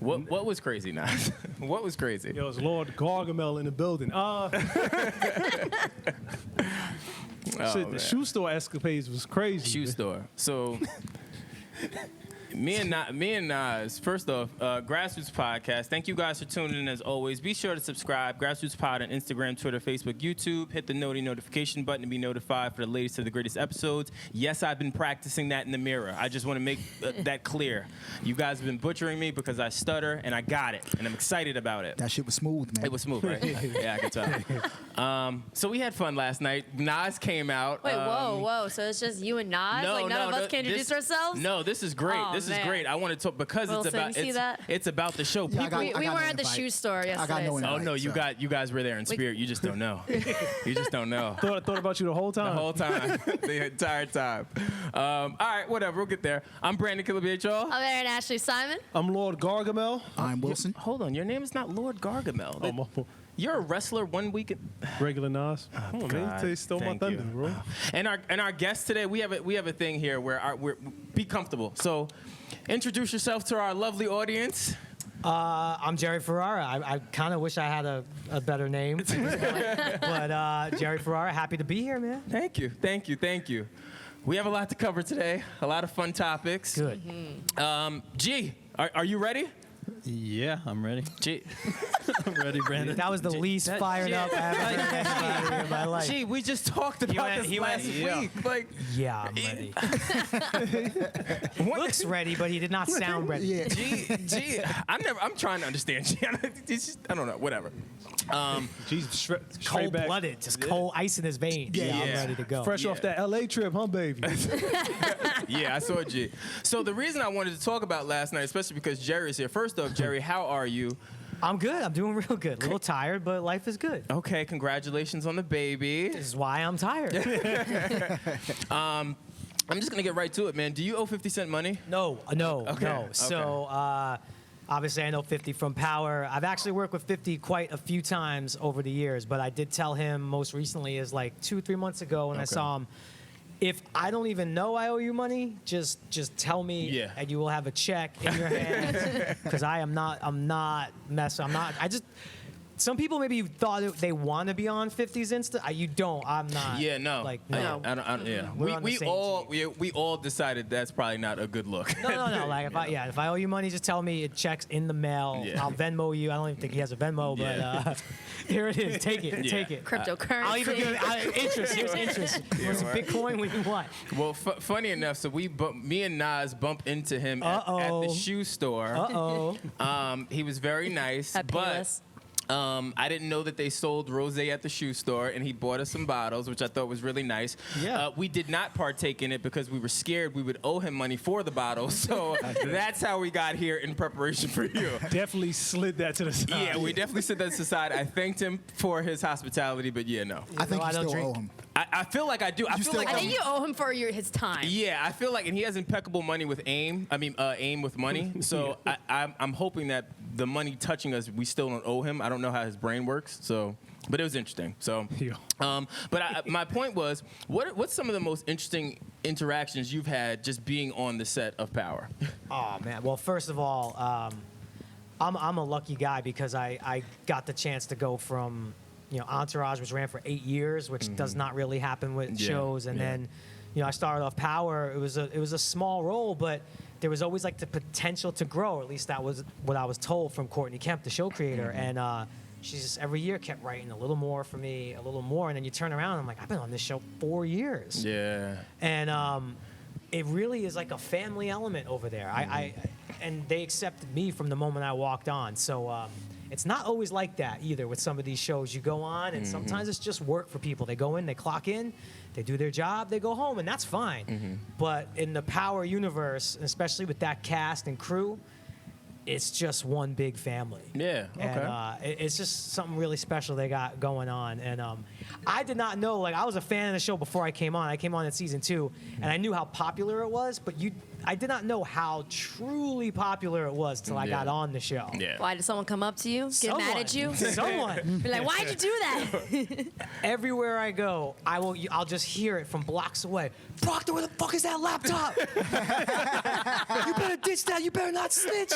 What was crazy, Nas? What was crazy? Yo, it's Lord Gargamel in the building. Shit, the shoe store escapades was crazy. Shoe store. So me and Nas, first off, Grassroots Podcast. Thank you guys for tuning in as always. Be sure to subscribe. Grassroots Pod on Instagram, Twitter, Facebook, YouTube. Hit the notification button to be notified for the latest of the greatest episodes. Yes, I've been practicing that in the mirror. I just want to make that clear. You guys have been butchering me because I stutter, and I got it, and I'm excited about it. That shit was smooth, man. It was smooth, right? Yeah, I can tell. So we had fun last night. Nas came out. Wait, whoa. So it's just you and Nas? None of us can introduce ourselves? No, this is great. Oh, this man. is great. I want to talk because Wilson, it's about the show. Yeah, We were at the shoe store yesterday. I got no invite, Oh no, you guys were there in spirit. You just don't know. You just don't know. Thought about you the whole time. The whole time. The entire time. All right, whatever. We'll get there. I'm Brandon Killabh, y'all. I'm Erin Ashley Simon. I'm Lord Gargamel. I'm Wilson. Hold on. Your name is not Lord Gargamel. You're a wrestler 1 week. Regular Nas. Come on, man. You stole my thunder, bro. And our guest today, we have a thing here where we're be comfortable. So, introduce yourself to our lovely audience. I'm Jerry Ferrara. I kind of wish I had a better name. But Jerry Ferrara, happy to be here, man. Thank you. We have a lot to cover today. A lot of fun topics. Good. G, are you ready? Yeah, I'm ready. G, I'm ready, Brandon. That was the least fired up I've ever heard anybody in my life. G, we just talked about this last week. Like, Yeah, I'm ready. Looks ready, but he did not sound ready. Yeah. G, I'm trying to understand G. I don't know. Whatever. Jesus, straight back. Cold-blooded, just cold ice in his veins. Yeah, I'm Yeah. ready to go. Fresh off that LA trip, huh, baby? Yeah, I saw G. So the reason I wanted to talk about last night, especially because Jerry's here. First off, Jerry, how are you? I'm good. I'm doing real good. A little tired, but life is good. Okay, congratulations on the baby. This is why I'm tired. I'm just gonna get right to it, man. Do you owe 50 Cent money? No. Okay. So, obviously, I know 50 from Power. I've actually worked with 50 quite a few times over the years, but I did tell him most recently is like 2-3 months ago when I saw him, if I don't even know I owe you money, just tell me, and you will have a check in your hand. Because I'm not messing. Some people maybe thought they want to be on 50's Insta. You don't. I'm not. Yeah, no. Like, no. I don't, yeah. We're on the We same all decided that's probably not a good look. No. Like if I owe you money, just tell me it checks in the mail. Yeah. I'll Venmo you. I don't even think he has a Venmo, but here it is. Take it. Yeah. Take it. Cryptocurrency. I'll even give interest. Here's interest. What's Bitcoin? What do you want? Well, funny enough, so me and Nas bumped into him at the shoe store. He was very nice, Happiness. but I didn't know that they sold rosé at the shoe store, and he bought us some bottles, which I thought was really nice. Yeah. We did not partake in it because we were scared we would owe him money for the bottles, so that's how we got here in preparation for you. Definitely slid that to the side. Yeah, we definitely set that aside. I thanked him for his hospitality, but yeah, no. I think No, you I don't still drink. owe him. I feel like I do. I feel like I think you owe him for his time. yeah, I feel like, and he has impeccable money with aim. Aim with money. So I'm hoping that the money touching us, we still don't owe him. I don't know how his brain works. So, but it was interesting. So, but my point was, what's some of the most interesting interactions you've had just being on the set of Power? Oh man. Well, first of all, I'm a lucky guy because I got the chance to go from Entourage, which ran for 8 years, which does not really happen with shows, and then I started off Power. It was a small role, but there was always like the potential to grow. Or at least that was what I was told from Courtney Kemp, the show creator, and she just every year kept writing a little more for me, a little more, and then you turn around and I'm like, I've been on this show 4 years. Yeah. And it really is like a family element over there. And they accepted me from the moment I walked on. So it's not always like that either with some of these shows you go on, and sometimes it's just work for people. They go in, they clock in, they do their job, they go home, and that's fine. But in the Power universe, especially with that cast and crew, it's just one big family. Yeah. Okay. And it's just something really special they got going on. And I did not know, like, I was a fan of the show before I came on. I came on in season 2, and I knew how popular it was, but I did not know how truly popular it was till I got on the show. Yeah. Why did someone come up to you, get mad at you? Someone. Be like, why'd you do that? Everywhere I go, I'll just hear it from blocks away. Proctor, where the fuck is that laptop? You better ditch that. You better not snitch.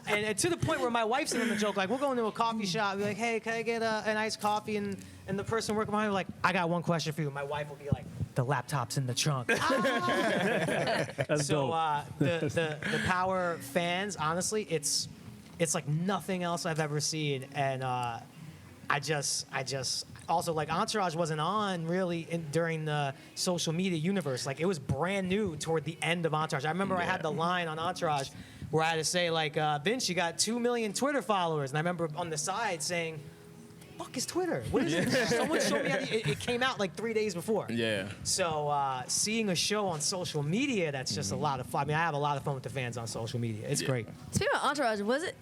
And to the point where my wife's in the joke, like, we'll go into a coffee shop, be like, hey, can I get an iced coffee? And the person working behind me, like, I got one question for you. My wife will be like, the laptop's in the trunk. That's So dope. the Power fans, honestly, it's like nothing else I've ever seen. And I just also, like, Entourage wasn't on really during the social media universe. Like, it was brand new toward the end of Entourage. I remember I had the line on Entourage where I had to say, like, Vince, you got 2 million Twitter followers. And I remember on the side saying, fuck is Twitter? What is it? Someone showed me how it came out like 3 days before. Yeah. So seeing a show on social media, that's just a lot of fun. I mean, I have a lot of fun with the fans on social media. It's great. Speaking of Entourage, wasn't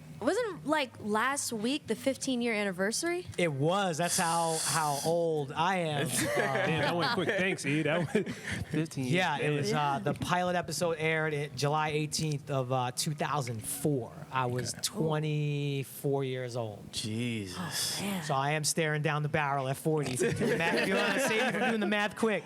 like last week the 15-year anniversary? It was. That's how old I am. Damn, that went quick. Thanks, E. That went 15 years. Yeah, it was the pilot episode aired July 18th of 2004. I was 24 years old. Jesus. So I am staring down the barrel at 40. If you want to save me from doing the math quick,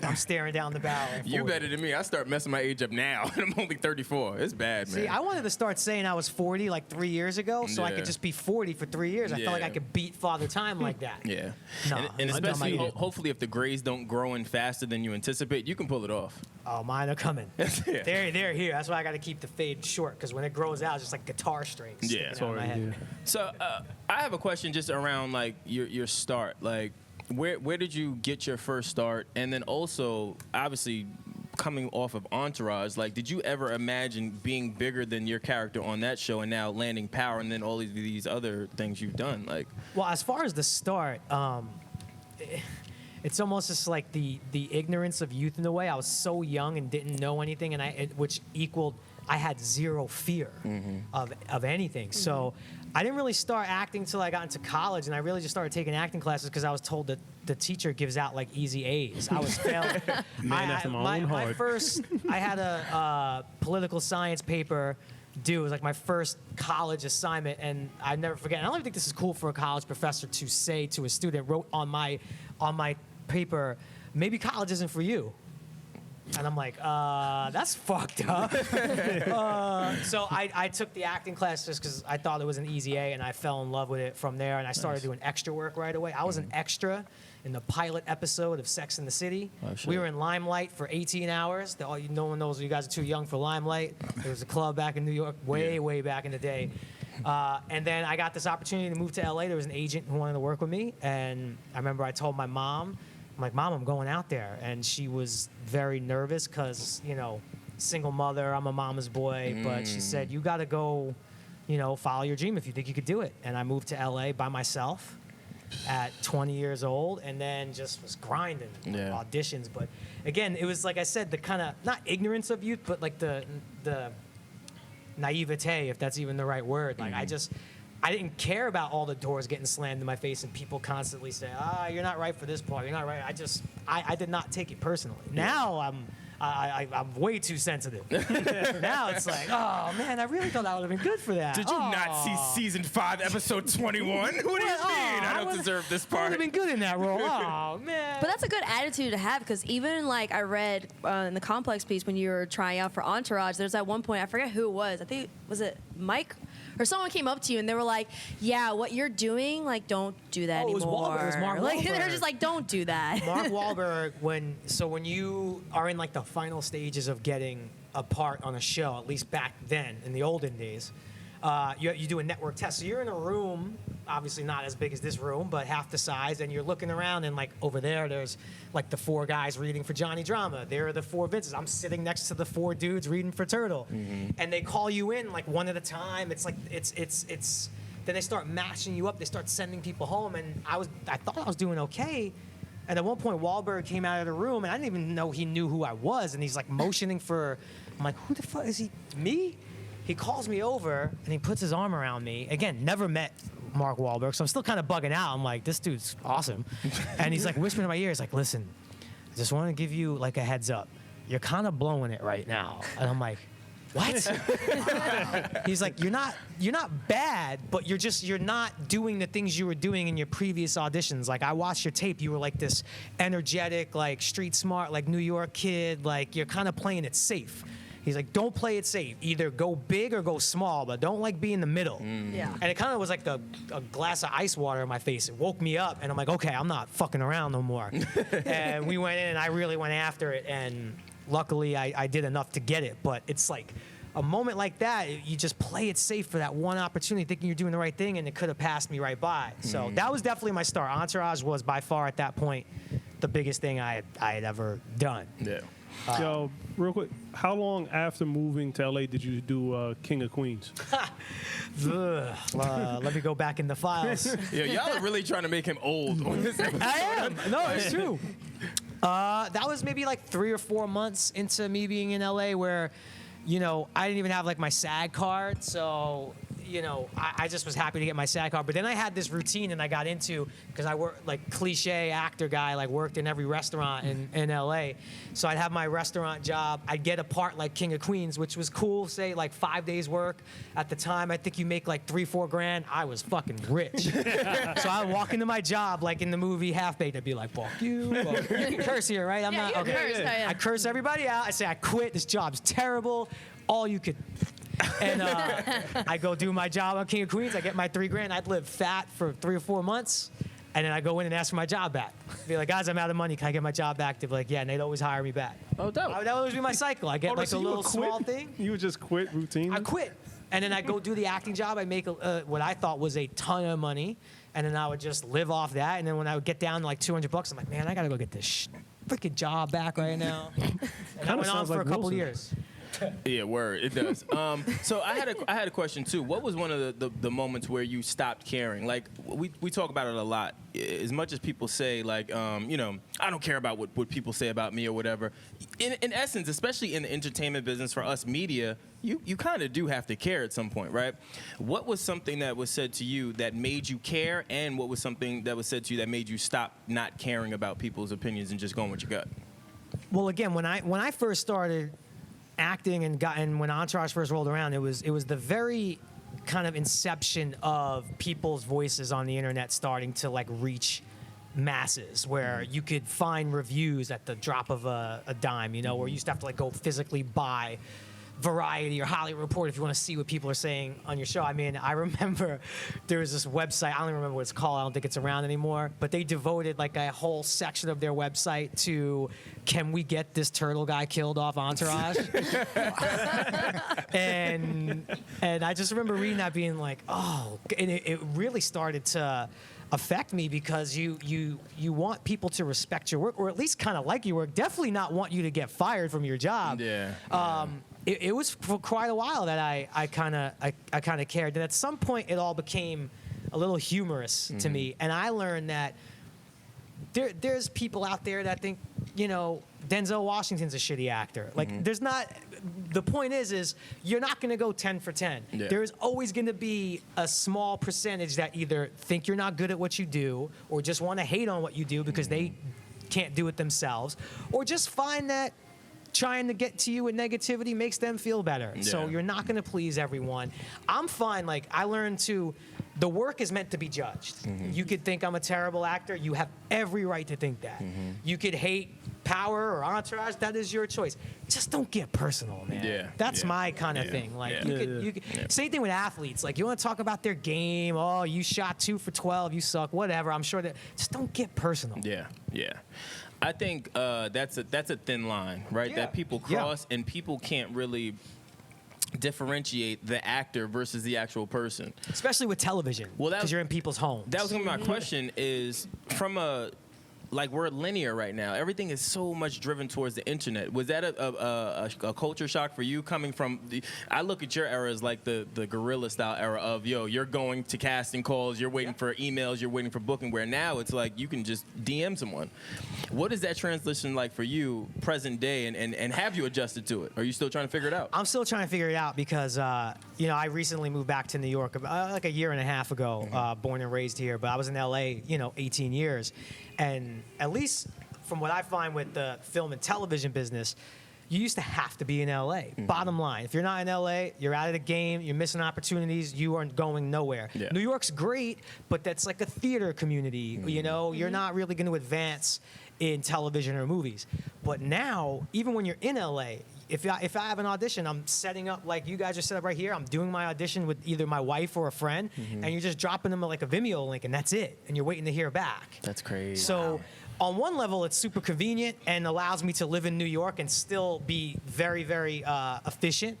I'm staring down the barrel at 40. You better than me. I start messing my age up now, and I'm only 34. It's bad, man. See, I wanted to start saying I was 40 like 3 years ago, so I could just be 40 for 3 years. I felt like I could beat Father Time like that. Yeah. No, and I'm done especially, my year. hopefully, if the grades don't grow in faster than you anticipate, you can pull it off. Oh, mine are coming. Yeah. They're here. That's why I got to keep the fade short, because when it grows out, it's just like guitar strings. Yeah. sticking out of my head. So I have a question just around like your start. Like, where did you get your first start? And then also, obviously, coming off of Entourage, like, did you ever imagine being bigger than your character on that show and now landing Power and then all of these other things you've done? Like, Well, as far as the start, it's almost just like the ignorance of youth in a way. I was so young and didn't know anything, and which equaled I had zero fear of anything. So I didn't really start acting until I got into college, and I really just started taking acting classes because I was told that the teacher gives out like easy A's. I was failing. Man, that's my own my heart. first, I had a political science paper due. It was like my first college assignment, and I never forget. And I don't even think this is cool for a college professor to say to a student, wrote on my paper, maybe college isn't for you. And I'm like, that's fucked up. So I took the acting class just because I thought it was an easy A, and I fell in love with it from there. And I started doing extra work right away. I was an extra in the pilot episode of Sex and the City. Oh, shit. We were in Limelight for 18 hours. No one knows you guys are too young for Limelight. There was a club back in New York way back in the day. And then I got this opportunity to move to LA. There was an agent who wanted to work with me. And I remember I told my mom, I'm like, Mom, I'm going out there. And she was very nervous because, single mother, I'm a mama's boy. But she said, you got to go, follow your dream if you think you could do it. And I moved to LA by myself at 20 years old, and then just was grinding auditions. But again, it was, like I said, the kind of, not ignorance of youth, but like the naivete, if that's even the right word. Like, I didn't care about all the doors getting slammed in my face and people constantly saying, you're not right for this part, you're not right. I did not take it personally. Now I'm way too sensitive. Now it's like, oh man, I really thought I would have been good for that. did you not see season 5, episode 21? What do you mean? I don't deserve this I would part. have been good in that role. Oh man. But that's a good attitude to have, because even like I read in the Complex piece when you were trying out for Entourage, there's at one point, I forget who it was. I think, was it Mike? Or someone came up to you and they were like, yeah, what you're doing, like, don't do that it was anymore. Wahlberg. It was Mark Like, Wahlberg. they're just like, don't do that. Mark Wahlberg, when you are in like the final stages of getting a part on a show, at least back then in the olden days, you do a network test. So you're in a room, obviously not as big as this room, but half the size, and you're looking around, and like over there's like the 4 guys reading for Johnny Drama. There are the 4 Vinces. I'm sitting next to the 4 dudes reading for Turtle, and they call you in like one at a time. It's like it's. Then they start matching you up. They start sending people home, and I thought I was doing okay. And at one point, Wahlberg came out of the room, and I didn't even know he knew who I was. And he's like motioning for, I'm like, who the fuck is he? Me? He calls me over, and he puts his arm around me. Again, never met Mark Wahlberg, so I'm still kind of bugging out. I'm like, this dude's awesome. And he's like whispering in my ear. He's like, listen, I just want to give you like a heads up. you're kind of blowing it right now. And I'm like, what? He's like, you're not bad, but you're not doing the things you were doing in your previous auditions. Like, I watched your tape. You were like this energetic, like street smart, like New York kid. Like, you're kind of playing it safe. He's like, don't play it safe. Either go big or go small, but don't like be in the middle. Yeah. And it kind of was like a glass of ice water in my face. It woke me up, and I'm like, okay, I'm not fucking around no more. And we went in, and I really went after it, and luckily I did enough to get it. But it's like a moment like that, you just play it safe for that one opportunity, thinking you're doing the right thing, and it could have passed me right by. So that was definitely my start. Entourage was by far at that point the biggest thing I had ever done. Yeah. Yo, real quick, how long after moving to LA did you do King of Queens? Let me go back in the files. Yeah, y'all are really trying to make him old on this episode. I am. No, it's true. That was maybe like 3 or 4 months into me being in LA where, you know, I didn't even have like my SAG card. So, you know, I just was happy to get my SAG card. But then I had this routine and I got into, because I worked like cliche actor guy, like worked in every restaurant in LA. So I'd have my restaurant job. I'd get a part like King of Queens, which was cool, say like 5 days work. At the time, I think you make like $3-4 grand. I was fucking rich. So I would walk into my job like in the movie Half Baked. I'd be like, fuck you. You can curse here, right? I'm Yeah, not. you can Okay. curse. Yeah, yeah. I curse everybody out. I say, I quit. This job's terrible. All you could. And I go do my job on King of Queens. I get my $3 grand. I'd live fat for 3 or 4 months. And then I go in and ask for my job back. Be like, guys, I'm out of money. Can I get my job back? They'd be like, yeah, and they'd always hire me back. Oh, dope. That would always be my cycle. I get like so a you little would quit? small thing. You would just quit routinely? I quit. And then I go do the acting job. I make what I thought was a ton of money. And then I would just live off that. And then when I would get down to like $200, I'm like, man, I got to go get this freaking job back right now. And that went on for a couple years. Yeah, word. It does. So I had a question too. What was one of the moments where you stopped caring? Like we talk about it a lot. As much as people say like, you know, I don't care about what people say about me or whatever. In essence, especially in the entertainment business for us media, you kind of do have to care at some point, right? What was something that was said to you that made you care, and what was something that was said to you that made you stop not caring about people's opinions and just going with your gut? Well, again, when I first started acting and when Entourage first rolled around, it was the very kind of inception of people's voices on the internet starting to like reach masses, where you could find reviews at the drop of a dime, you know, where you used to have to like go physically buy Variety or Hollywood Report if you want to see what people are saying on your show. I mean, I remember there was this website, I don't even remember what it's called, I don't think it's around anymore, but they devoted like a whole section of their website to, can we get this turtle guy killed off Entourage? and I just remember reading that being like, oh, and it really started to affect me, because you want people to respect your work, or at least kind of like your work, definitely not want you to get fired from your job. Yeah. It was for quite a while that I kind of cared, and at some point it all became a little humorous to me, and I learned that there's people out there that think, you know, Denzel Washington's a shitty actor. Like, there's not. The point is you're not going to go 10 for 10. Yeah. There's always going to be a small percentage that either think you're not good at what you do, or just want to hate on what you do because they can't do it themselves, or just find that trying to get to you with negativity makes them feel better. Yeah. So you're not going to please everyone. I'm fine. Like, I learned the work is meant to be judged. You could think I'm a terrible actor. You have every right to think that. You could hate Power or Entourage. That is your choice. Just don't get personal, man. Yeah. That's Yeah. my kind of Yeah. thing. Like, Yeah. you could same thing with athletes. Like, you want to talk about their game. Oh, you shot 2 for 12. You suck. Whatever. I'm sure that. Just don't get personal. Yeah, yeah. I think that's a thin line, right? Yeah. That people cross, and people can't really differentiate the actor versus the actual person. Especially with television. Well, because you're in people's homes. That was gonna be my question. Is from a like, we're linear right now. Everything is so much driven towards the internet. Was that a culture shock for you, coming from I look at your era as like the guerrilla style era of, yo, you're going to casting calls, you're waiting for emails, you're waiting for booking, where now it's like you can just DM someone. What is that transition like for you, present day, and have you adjusted to it? Are you still trying to figure it out? I'm still trying to figure it out because, you know, I recently moved back to New York about like a year and a half ago, born and raised here, but I was in LA, you know, 18 years. And at least from what I find with the film and television business, you used to have to be in LA. Bottom line, if you're not in LA, you're out of the game, you're missing opportunities, you aren't going nowhere. Yeah. New York's great, but that's like a theater community. You know, you're not really going to advance in television or movies. But now, even when you're in LA, if I have an audition, I'm setting up like you guys are set up right here. I'm doing my audition with either my wife or a friend, and you're just dropping them like a Vimeo link, and that's it. And you're waiting to hear back. That's crazy. So on one level, it's super convenient and allows me to live in New York and still be very, very efficient.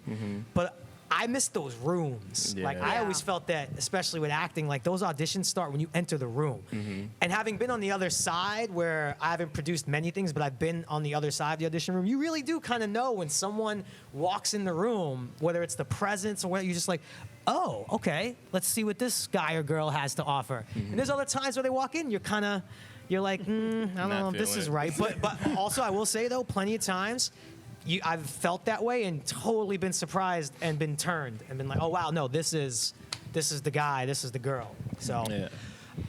But I miss those rooms. Yeah. Like I always felt that, especially with acting, like those auditions start when you enter the room. And having been on the other side, where I haven't produced many things, but I've been on the other side of the audition room, you really do kind of know when someone walks in the room, whether it's the presence or whether you're just like, oh, okay, let's see what this guy or girl has to offer. And there's other times where they walk in, you're like, I don't know if this feeling is it. right. But also, I will say, though, plenty of times, I've felt that way and totally been surprised and been turned and been like, oh, wow, no, this is the guy, this is the girl. So Yeah.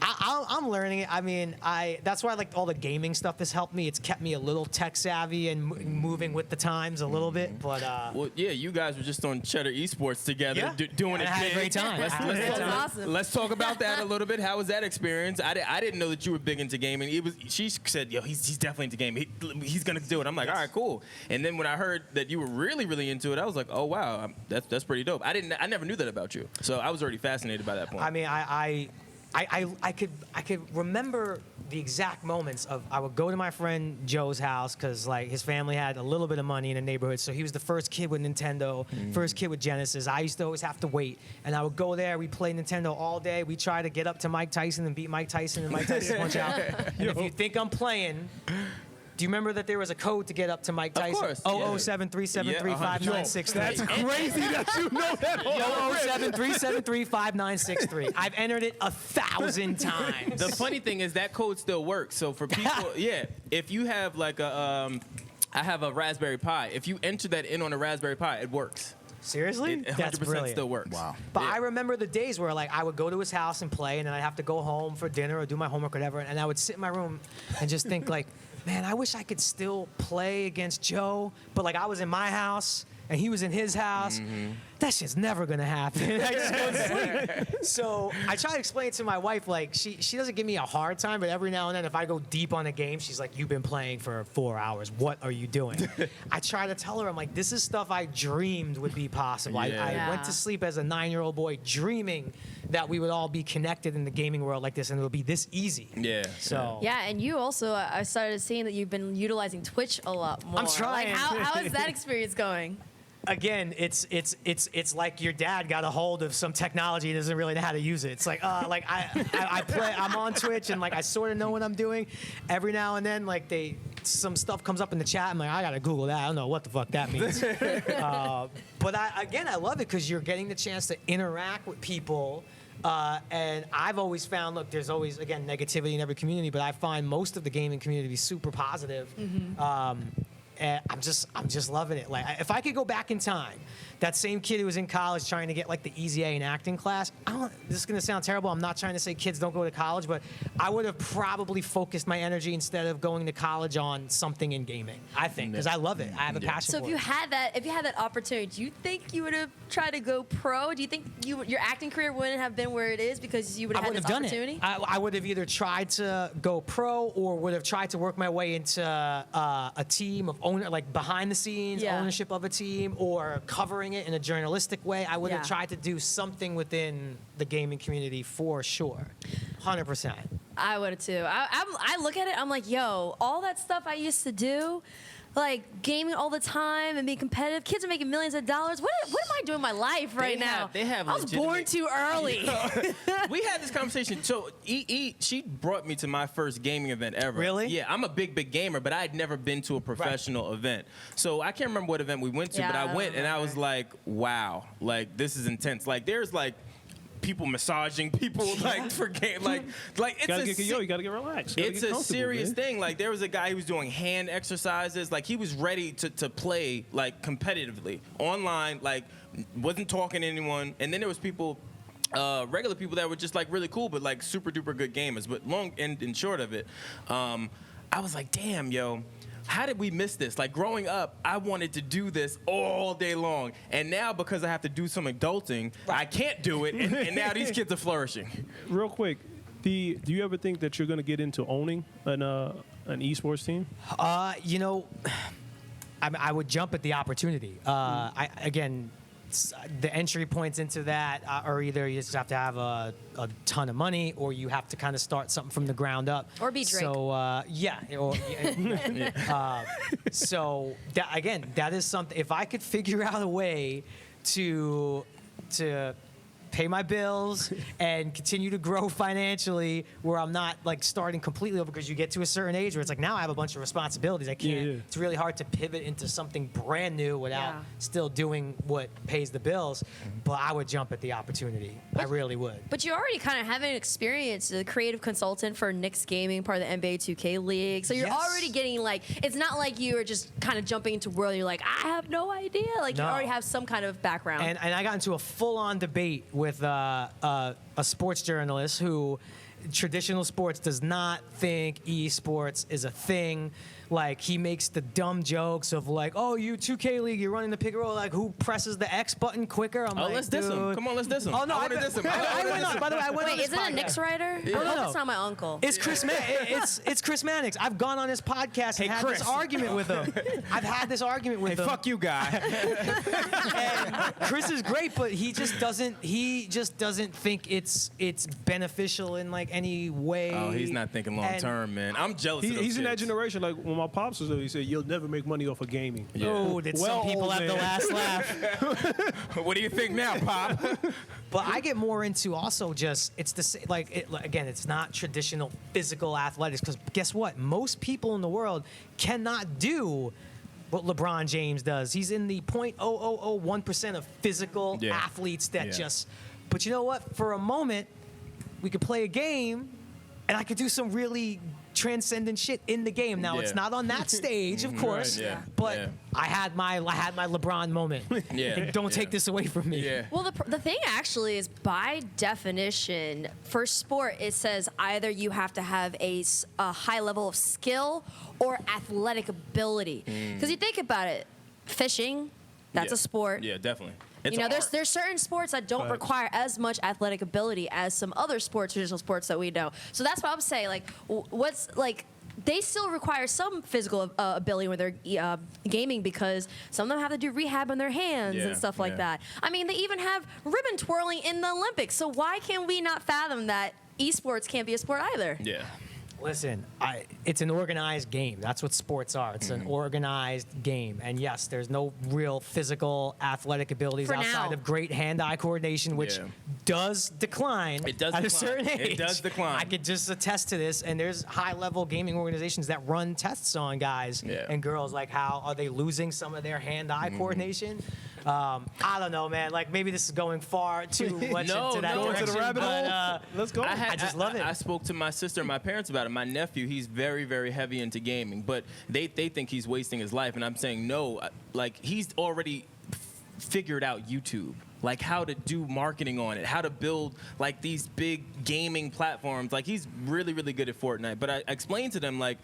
I'm learning it. I mean, that's why like all the gaming stuff has helped me. It's kept me a little tech savvy and moving with the times a little bit. But Well, yeah, you guys were just on Cheddar Esports together, Yeah. doing And it I had a big. great time. Let's, I had a let's great talk, time. That's awesome. let's talk about that a little bit. How was that experience? I didn't know that you were big into gaming. She said, yo, he's definitely into gaming. He's gonna do it. I'm like, all right, cool. And then when I heard that you were really, really into it, I was like, oh wow, that's pretty dope. I never knew that about you, so I was already fascinated by that point. I mean, I could remember the exact moments of I would go to my friend Joe's house because like his family had a little bit of money in the neighborhood, so he was the first kid with Nintendo, first kid with Genesis. I used to always have to wait, and I would go there. We'd play Nintendo all day. We try to get up to Mike Tyson and beat Mike Tyson, and Mike Tyson punch out. And if you think I'm playing. Do you remember that there was a code to get up to Mike Tyson? Of course. 007-373-5963. That's crazy that you know that. 007-373-5963. I've entered it 1,000 times. The funny thing is that code still works. So for people, yeah, if you have like I have a Raspberry Pi. If you enter that in on a Raspberry Pi, it works. Seriously? It 100% That's brilliant. still works. Wow. But Yeah. I remember the days where like I would go to his house and play, and then I'd have to go home for dinner or do my homework or whatever, and I would sit in my room and just think like, man, I wish I could still play against Joe, but like I was in my house and he was in his house. That shit's never gonna happen. I just go to sleep. So I try to explain to my wife, like she doesn't give me a hard time, but every now and then if I go deep on a game, she's like, you've been playing for 4 hours. What are you doing? I try to tell her, I'm like, this is stuff I dreamed would be possible. Yeah. I went to sleep as a 9-year-old boy dreaming that we would all be connected in the gaming world like this and it would be this easy. Yeah. So Yeah, and you also, I started seeing that you've been utilizing Twitch a lot more. I'm trying. Like, how is that experience going? again, it's like your dad got a hold of some technology and doesn't really know how to use it. It's like I play, I'm on Twitch and like I sort of know what I'm doing. Every now and then, like some stuff comes up in the chat. I'm like, I gotta Google that. I don't know what the fuck that means. But I love it because you're getting the chance to interact with people. And I've always found, look, there's always, again, negativity in every community, but I find most of the gaming community to be super positive. And I'm just loving it. Like, if I could go back in time, that same kid who was in college trying to get like the easy A in acting class, this is gonna sound terrible. I'm not trying to say kids don't go to college, but I would have probably focused my energy instead of going to college on something in gaming. I think because I love it. I have a passion So for if you it. had that opportunity, do you think you would have tried to go pro? Do you think your acting career wouldn't have been where it is because you would have had this opportunity? I would have either tried to go pro or would have tried to work my way into a team of owner, like behind the scenes ownership of a team, or covering it in a journalistic way. I would have tried to do something within the gaming community for sure, 100%. I would have too. I look at it, I'm like, yo, all that stuff I used to do, like gaming all the time and being competitive. Kids are making millions of dollars. What am I doing in my life right now? They have I was born too early. We had this conversation. So she brought me to my first gaming event ever. Really? Yeah, I'm a big gamer, but I had never been to a professional event. So I can't remember what event we went to, but I went and I was like, wow, like this is intense. Like there's like people massaging people like for game, like it's you gotta get relaxed. It's a serious thing. Like there was a guy who was doing hand exercises. Like he was ready to play like competitively online. Like wasn't talking to anyone. And then there was people, regular people that were just like really cool, but like super duper good gamers. But long and short of it, I was like, damn, yo. how did we miss this? Like growing up, I wanted to do this all day long, and now because I have to do some adulting, I can't do it, and now these kids are flourishing. Real quick, do you ever think that you're going to get into owning an esports team? You know, I would jump at the opportunity. The entry points into that are either you just have to have a ton of money, or you have to kind of start something from the ground up. Or be Drake. So so that is something. If I could figure out a way to pay my bills and continue to grow financially, where I'm not like starting completely over, because you get to a certain age where it's like, now I have a bunch of responsibilities. I can't. Yeah. It's really hard to pivot into something brand new without still doing what pays the bills. But I would jump at the opportunity. I really would. But you already kind of have an experience as a creative consultant for Knicks Gaming, part of the NBA 2K League. So you're already getting like, it's not like you are just kind of jumping into a world you're like, I have no idea. Like you already have some kind of background. And I got into a full-on debate with a sports journalist who traditional sports does not think esports is a thing. Like, he makes the dumb jokes of like, oh, you 2K League, you're running the pick and roll, like, who presses the X button quicker? I'm like, let's diss him. Come on, let's diss him. Oh, no, I want to diss him. I went on, by the way, I went on Wait, this isn't it a podcast. Knicks writer? Yeah. I hope No. it's not my uncle. It's Chris it's Chris Mannix. I've gone on his podcast and had Chris. this argument with him. I've had this argument with him. Fuck you, guy. And Chris is great, but he just doesn't think it's beneficial in like any way. Oh, he's not thinking long And term, man. I'm jealous of those He's in that kids. generation. Like when my pops was there, he said, "You'll never make money off of gaming." Oh, did Well, some people old have the man. last laugh? What do you think now, Pop? But I get more into also just it's not traditional physical athletics, because guess what? Most people in the world cannot do what LeBron James does. He's in the 0.0001% of physical athletes that just. But you know what? For a moment, we could play a game, and I could do some really transcendent shit in the game. Now it's not on that stage, of course, but I had my LeBron moment. Don't take this away from me. Yeah. Well, the thing actually is, by definition, for sport, it says either you have to have a high level of skill or athletic ability. Because you think about it, fishing, that's a sport. Yeah, definitely. It's You know, an art. there's certain sports that don't require as much athletic ability as some other sports, traditional sports that we know. So that's what I'm saying. Like, what's like, they still require some physical ability when they're gaming, because some of them have to do rehab on their hands and stuff like that. I mean, they even have ribbon twirling in the Olympics. So why can we not fathom that esports can't be a sport either? Yeah. Listen, it's an organized game. That's what sports are. It's an organized game. And yes, there's no real physical athletic abilities For outside now. of great hand-eye coordination, which does decline It does at a decline. certain age. It does decline. I could just attest to this. And there's high-level gaming organizations that run tests on guys and girls. Like, how are they losing some of their hand-eye coordination? I don't know, man. Like, maybe this is going far too much into that no, direction. into the rabbit but, Let's go. I just love it. I spoke to my sister and my parents about it. My nephew, he's very, very heavy into gaming, but they think he's wasting his life, and I'm saying no. Like, he's already figured out YouTube, like how to do marketing on it, how to build like these big gaming platforms. Like, he's really, really good at Fortnite. But I explained to them, like,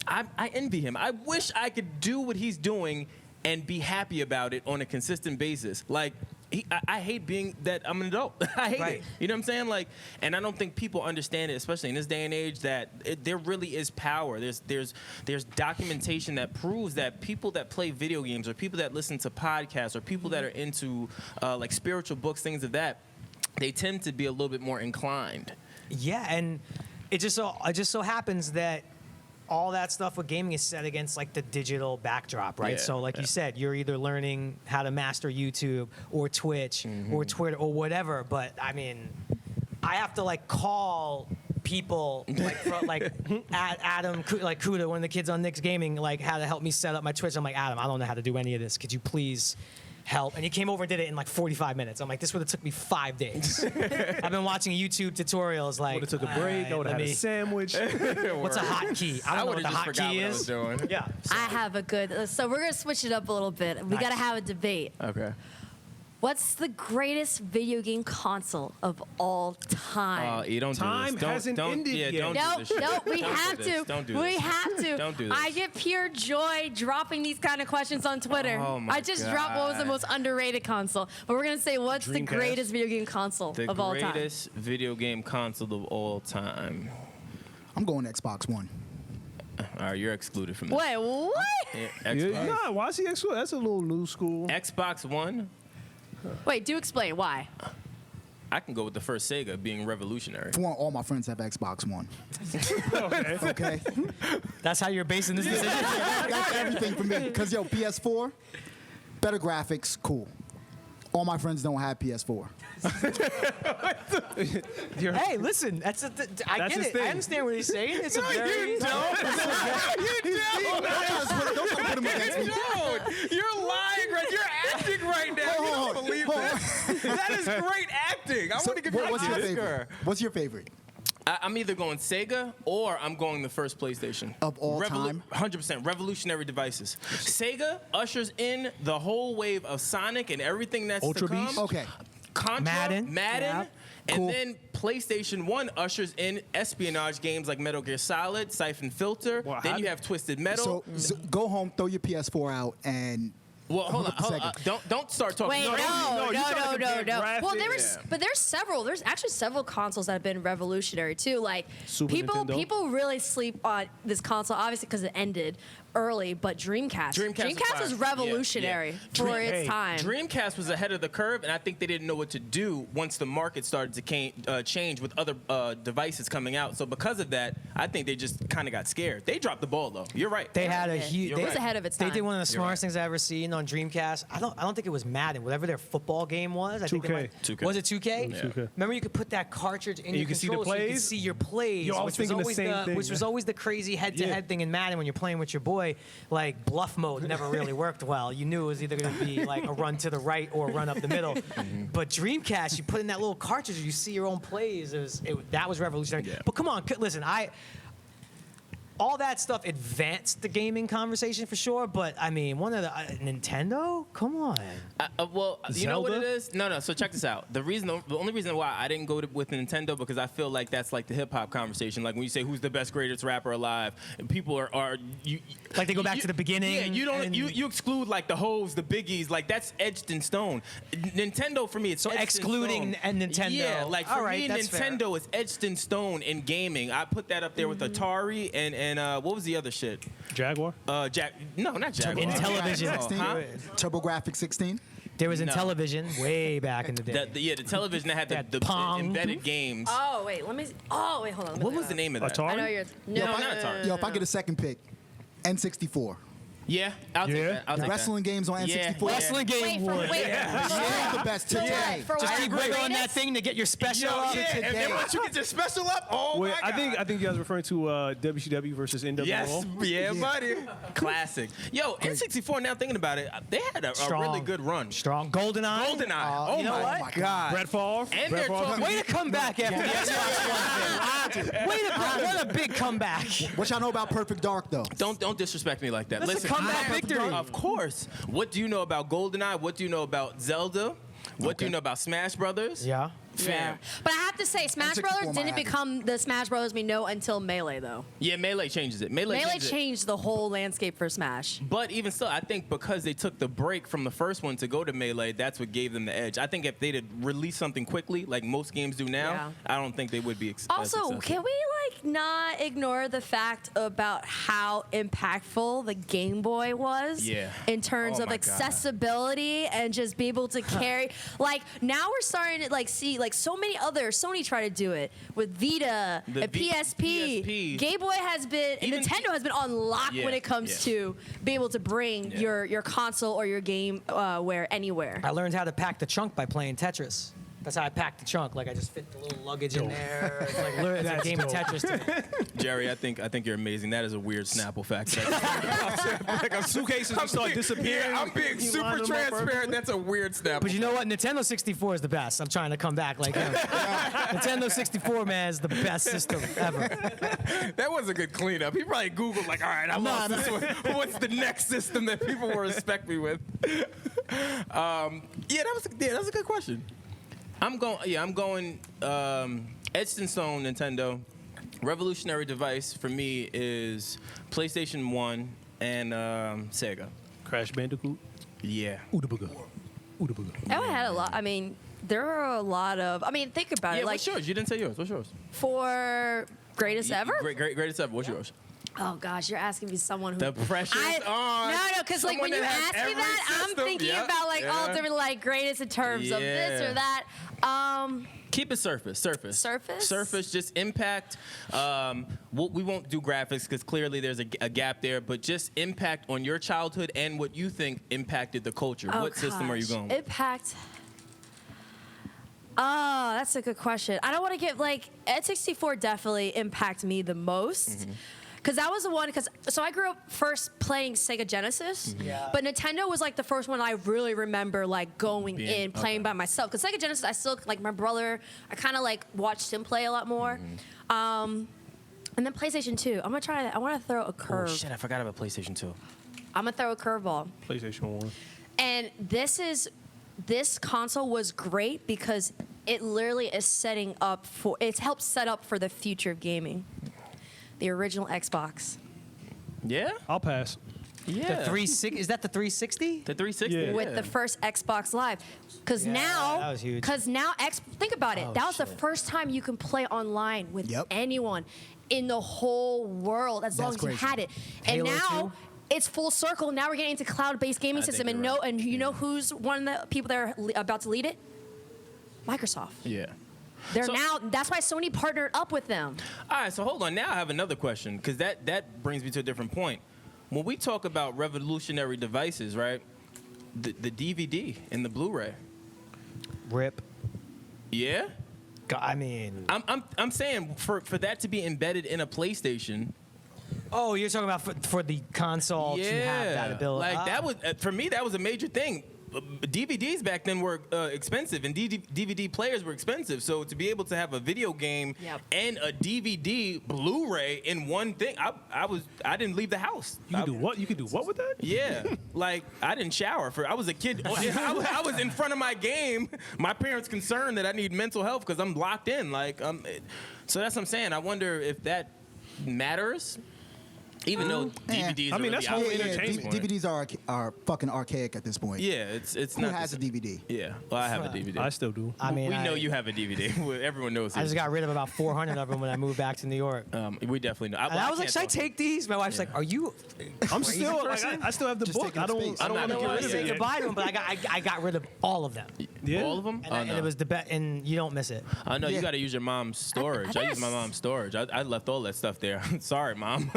I envy him. I wish I could do what he's doing and be happy about it on a consistent basis. Like, I hate being that I'm an adult. I hate it. You know what I'm saying? Like, and I don't think people understand it, especially in this day and age, that there really is power. There's documentation that proves that people that play video games, or people that listen to podcasts, or people that are into like spiritual books, things of that, they tend to be a little bit more inclined. Yeah, and it just so happens that all that stuff with gaming is set against like the digital backdrop, right? Yeah, So like you said, you're either learning how to master YouTube or Twitch or Twitter or whatever. But I mean, I have to like call people like Adam, like Kuda, one of the kids on Knicks Gaming, like how to help me set up my Twitch. I'm like, Adam, I don't know how to do any of this. Could you please help? And he came over and did it in like 45 minutes. I'm like, this would have took me 5 days. I've been watching YouTube tutorials. Like, Would have took a break. I would have had a sandwich. what's a hotkey? I don't know what the hotkey is. Yeah. Yeah. I have a good. So we're gonna switch it up a little bit. We gotta have a debate. Okay. What's the greatest video game console of all time? You don't Time do this. hasn't ended yeah, yet. Don't do No, this shit. no, we Don't do have this. to. Don't do We this. have to. Don't do this. I get pure joy dropping these kind of questions on Twitter. Oh my I just dropped what was the God. most underrated console. But we're going to say, what's the Dreamcast. greatest video game console The of all time? greatest video game console of all time. I'm going Xbox One. All right, you're excluded from this. Wait, what? Yeah, Yeah, nah, why is he excluded? That's a little new school. Xbox One. Wait, do explain why. I can go with the first Sega being revolutionary. For one, all my friends have Xbox One. Okay. Okay, That's how you're basing this decision? that's everything for me. Cause PS4, better graphics, cool. All my friends don't have PS4. Hey, listen, I That's get his it. thing. I understand what he's saying. It's a very Don't put them against me. You're lying, right? You're acting right now. Hold on, hold on. That is great acting. I So, want to give you what's an your Oscar. favorite? What's your favorite? I'm either going Sega or I'm going the first PlayStation. Of all time? 100%. Revolutionary devices. Sega ushers in the whole wave of Sonic and everything that's Ultra to come. Beast? Okay. Contra, Madden. and Cool. then PlayStation 1 ushers in espionage games like Metal Gear Solid, Siphon Filter. Well, then how- you have Twisted Metal. So go home, throw your PS4 out, and well, hold on. Sega. Don't start talking. Wait, no, no, you no, trying to no, compare no. Well, graphics? but there's several. There's actually several consoles that have been revolutionary too. Like Super people Nintendo? really sleep on this console, obviously because it ended early. But Dreamcast Dreamcast was was revolutionary fire. for Dream- its time. Dreamcast was ahead of the curve, and I think they didn't know what to do once the market started to change with other devices coming out. So because of that, I think they just kind of got scared. They dropped the ball, though. You're right. They had a Yeah. huge. You're It They, was right. ahead of its they time. did one of the You're smartest right. things I ever seen on Dreamcast. I don't think it was Madden. Whatever their football game was. I think they 2K. might- 2K. Was it 2K? Yeah. 2K. Remember you could put that cartridge in And your you could see the controller so you could plays? see your plays. Yo, I was which thinking the always same thing, Which was man. always the crazy head-to-head Yeah. thing in Madden when you're playing with your boy. Like bluff mode never really worked well. You knew it was either going to be like a run to the right or a run up the middle. But Dreamcast, you put in that little cartridge, you see your own plays. That was revolutionary. Yeah. But come on, listen, all that stuff advanced the gaming conversation for sure, but I mean, one of the Nintendo, come on. Well, you know what it Zelda? is? No. So check this out. The only reason why I didn't go with Nintendo because I feel like that's like the hip hop conversation. Like when you say who's the best, greatest rapper alive, and people are you Like they go back to the beginning. Yeah, you don't and- you exclude like the Hoes, the Biggies, like that's etched in stone. Nintendo for me, it's So etched in excluding stone. Nintendo. Yeah, like for All right, me, that's fair. Nintendo is etched in stone in gaming. I put that up there with Atari and what was the other shit? Jaguar? Not Jaguar. Intellivision. Huh? TurboGraphics 16. There was No. Intellivision way back in the day. The television that had That the Pong. embedded games. Oh wait, let me. Oh wait, hold on. let me What look was it the up. name of that? Atari? I know you're. No, Yo, no, not no, no, Atari. no, Yo, if I no. get a second pick, N64. Yeah, I'll take Yeah. that. I'll The take wrestling games on Yeah. N64. Wrestling game Wait, would. wait. Still the best today. For Just what? keep For wiggling that greatest? thing to get your special up. Yeah, and then once you get your special up, oh Wait, my I God. think you guys are referring to WCW versus NWO. Yes, yeah, buddy. Classic. Yo, N64. Now thinking about it, they had a really good run. Strong. GoldenEye. GoldenEye. Oh you know my what? God. Brett Favre. And Brett they're Favre. talking- Way to come back after the Xbox One thing. Way to go. What a big comeback. What y'all know about Perfect Dark, though? Don't disrespect me like that. That's a Listen, comeback victory. Of course. What do you know about GoldenEye? What do you know about Zelda? What do you know about Smash Brothers? Yeah. Yeah. But I have to say, Smash N64 Brothers might didn't have it. become the Smash Brothers we know until Melee, though. Yeah, Melee changes it. Melee changes it. changed the whole landscape for Smash. But even still, I think because they took the break from the first one to go to Melee, that's what gave them the edge. I think if they'd released something quickly, like most games do now, Yeah. I don't think they would be as Also, successful. can we not ignore the fact about how impactful the Game Boy was? Yeah. In terms Oh of my God. accessibility and just be able to carry. Like now we're starting to see so many other Sony try to do it with Vita The and PSP. PSP. Game Boy has been and Even- Nintendo has been on lock Yeah, when it comes yeah. to be able to bring your console or your game where anywhere. I learned how to pack the trunk by playing Tetris. That's how I packed the trunk. Like I just fit the little luggage in there. It's like literally it's a game of Tetris to me. Jerry, I think you're amazing. That is a weird Snapple fact. Like suitcases just start disappearing. Yeah, I'm being You super line them up transparent. perfectly. That's a weird Snapple. But you know what? Nintendo 64 is the best. I'm trying to come back like him. Nintendo 64, man, is the best system ever. That was a good cleanup. He probably Googled like, all right, I lost this one. What's the next system that people will respect me with? That was a good question. I'm going etched in stone Nintendo. Revolutionary device for me is PlayStation 1 and Sega. Crash Bandicoot. Yeah. Ooda booga. I had a lot. I mean, there are a lot of. I mean, think about Yeah, it. Like what's yours? You didn't say yours. What's yours? for greatest ever. Greatest ever. What's yours? Oh gosh, you're asking me someone who The pressure is on. No, because like when Someone you that has ask me every that, I'm system. thinking Yep, about like all yeah. different like greatest in terms of this Yeah. or that. Keep it surface. Surface? Just impact. We won't do graphics because clearly there's a gap there, but just impact on your childhood and what you think impacted the culture. Oh, What system are you gosh. going with? Impact. Oh, that's a good question. I don't want to get like N64 definitely impacted me the most. Because that was the one, so I grew up first playing Sega Genesis, but Nintendo was like the first one I really remember like going in, playing by myself. Because Sega Genesis, I still, like my brother, I kind of like watched him play a lot more. And then PlayStation 2, I want to throw a curve. Oh shit, I forgot about PlayStation 2. I'm going to throw a curveball. PlayStation 1. And this console was great because it literally is it's helped set up for the future of gaming. The original Xbox. Yeah? I'll pass. Yeah. The 360 is that the 360? The 360. Yeah. With the first Xbox Live. Because Yeah, now, that was huge. think about it. Oh, That was the shit. first time you can play online with Yep. anyone in the whole world as long That's as you crazy. had it. And Halo now 2? it's full circle. Now we're getting into cloud-based gaming I think system, and you're right. you know who's one of the people that are about to lead it? Microsoft. Yeah. They're now. That's why Sony partnered up with them. All right, so hold on. Now I have another question because that brings me to a different point. When we talk about revolutionary devices, right? The DVD and the Blu-ray. Rip. Yeah. I mean, I'm saying for that to be embedded in a PlayStation. oh, you're talking about for the console to have that ability. Like that was for me. That was a major thing. DVDs back then were expensive, and DVD players were expensive. So to be able to have a video game and a DVD Blu-ray in one thing, I didn't leave the house. You could do what? You could do what with that? Yeah, like I didn't shower I was a kid. I was in front of my game. My parents concerned that I need mental health because I'm locked in. So that's what I'm saying. I wonder if that matters. Even though DVDs, I mean, are that's really whole out there at this point. DVDs are fucking archaic at this point. Yeah, it's Who not. has a DVD? Yeah, well, I have a DVD. I still do. I mean, we know you have a DVD. Everyone knows. I just got rid of about 400 of them when I moved back to New York. We definitely know. And I was like, should I take these? My wife's like, are you? I'm still like, person? I still have the Just book. taking I don't space. want I'm to not get gonna rid of say Say it. goodbye to them, but I got rid of all of them. Yeah. all of them. And it was the best, and you don't miss it. I know you Yeah. got to use your mom's storage. I use my mom's storage. I left all that stuff there. Sorry, mom.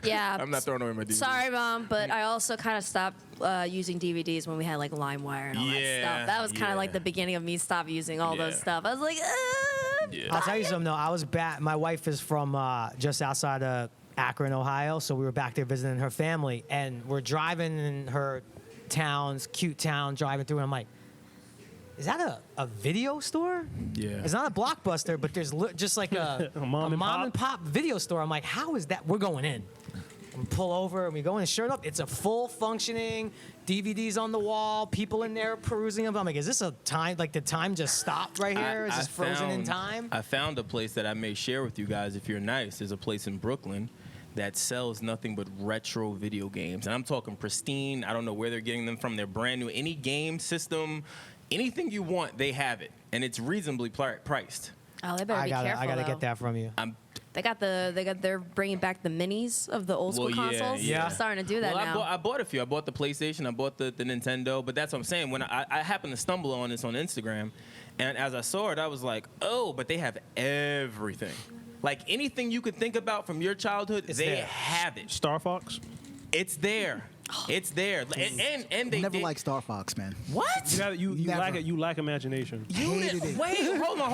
Yeah. I'm not throwing away my DVD. Sorry, Mom, but I also kind of stopped using DVDs when we had like LimeWire and all that Yeah, stuff. That was kind of like yeah. the beginning of me stop using all those Yeah. stuff. I was like, Yeah. I'll tell you something though. I was back. My wife is from just outside of Akron, Ohio, so we were back there visiting her family, and we're driving in her cute town, driving through, and I'm like, is that a video store? Yeah. It's not a Blockbuster, but there's just like a mom and pop? and pop video store. I'm like, how is that? We're going in. And pull over, and we go in, and sure enough, it's a full functioning DVDs on the wall, people in there perusing them. I'm like, is this a time, like the time just stopped right here? Is this frozen in time? I found a place that I may share with you guys if you're nice. There's a place in Brooklyn that sells nothing but retro video games. And I'm talking pristine. I don't know where they're getting them from. They're brand new. Any game system, anything you want, they have it. And it's reasonably priced. oh, they better be careful. I gotta though. get that from you. They're bringing back the minis of the old school Well, yeah, consoles. yeah. They're starting to do that Well, now. I bought a few. I bought the PlayStation. I bought the Nintendo. But that's what I'm saying. When I happened to stumble on this on Instagram, and as I saw it, I was like, oh, but they have everything. Like anything you could think about from your childhood, It's they there. have it. Star Fox. It's there. It's there. And they Never did. liked Star Fox, man. What? You Never. lack imagination. Hated it. Wait, hold on.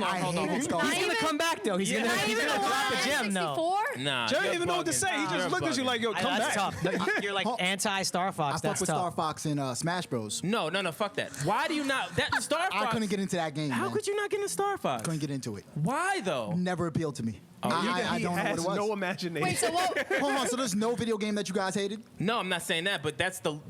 I hated Star He's Fox. gonna come back though. He's Yeah. gonna Not he's even gonna the drop a one gem though. 64? Nah. Jerry you're didn't even know what to bugging. say. He just You're looked at you bugging. like, yo, come That's back. tough. You're like anti-Star I Fox. fuck That's with tough. Star Fox in Smash Bros. No, fuck that. Why do you not? That Star Fox. I couldn't get into that game. How man. could you not get into Star Fox? Couldn't get into it. Why though? Never appealed to me. Oh, I He don't know what has it was. no imagination. Wait, so what? Hold on, so there's no video game that you guys hated? No, I'm not saying that, but that's the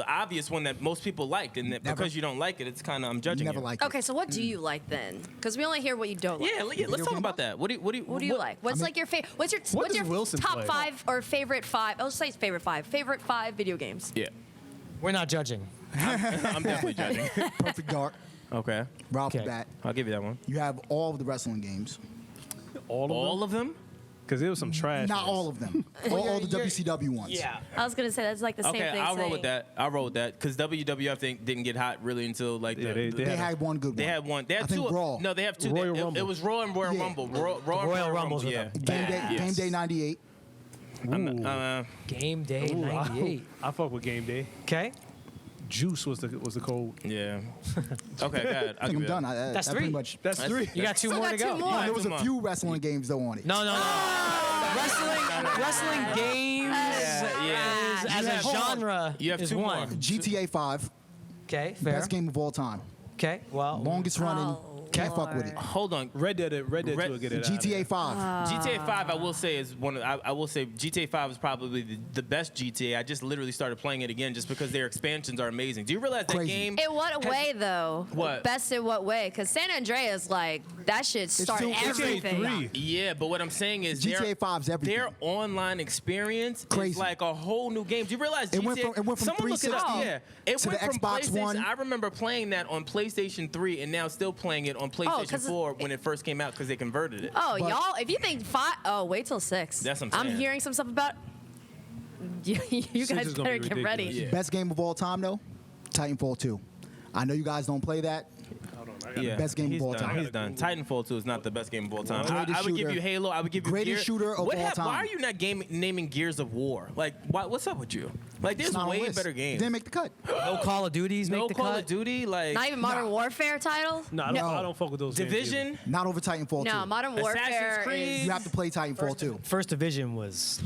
obvious one that most people liked, and that Never. because you don't like it, it's kind of I'm judging Never you. liked it. Okay, so what do you like then? Because we only hear what you don't like. Yeah, let's talk game about that. What do you Like? What's like your favorite? What's your What does Wilson top play? 5 or favorite 5? I'll just say favorite 5. Favorite 5 video games. Yeah, We're not judging. I'm definitely judging. Perfect Dark, Okay, right off the Okay. bat. I'll give you that one. You have all of the wrestling games. All of them? Because there was some trash. Not all of them. all the WCW ones. I was gonna say that's like the same Okay, thing. I'll roll with saying- that. I'll roll with that because WWF didn't get hot really until like Yeah, the, they They had one good one. They had one. They had I think two. Raw. No, they have two. Royal It Rumble. was Raw and Royal Yeah. Rumble. Raw and Royal Rumbles Rumble. with Yeah. them. Game Day 98. Game Day '98. I fuck with Game Day. Okay. Juice was the code. Yeah. Okay, go ahead. I think I'm done. That's pretty three. much. That's three. You got two Still more got to go. two more. Yeah, there was come a on. few wrestling games though on it. No. Wrestling games Yeah. as a genre You have is two more. one. GTA 5, Okay, fair. best game of all time. Okay, well, Longest running. Oh, Can't fuck with it. Hold on. Red Dead 2 will get it. GTA 5. GTA 5, I will say is one. I will say GTA 5 is probably the best GTA. I just literally started playing it again just because their expansions are amazing. Do you realize that Crazy. game? In what way though? What? Best in what way? Because San Andreas, like that shit started still- it's everything. GTA 3. Yeah, but what I'm saying is GTA 5's everything. Their online experience is Crazy. like a whole new game. Do you realize It GTA, went from someone look it up. 360 Yeah, it to went the from Xbox PlayStation. One. I remember playing that on PlayStation 3 and now still playing it on PlayStation 'cause 4 when it first came out because they converted it. Oh, But- y'all! If you think 5, wait till 6. That's what I'm saying. hearing some stuff about. You guys is gonna better be get ready. ridiculous. Yeah. Best game of all time though, Titanfall 2. I know you guys don't play that. Yeah, Best game of he's all done. time. He's done. Titanfall 2 is not the best game of all time. Greatest I would give shooter. you Halo. I would give you Greatest shooter of what all time. Why are you not naming Gears of War? Like, what's up with you? Like, there's It's not on way the list. better It games. didn't make the cut. no Call of Duties No make the Call cut. of Duty. Like, Not even Modern Warfare titles. No, I don't fuck with those games Division. Not over Titanfall 2. No, Modern Warfare Assassin's Creed. is. You have to play Titanfall 2. First Division was.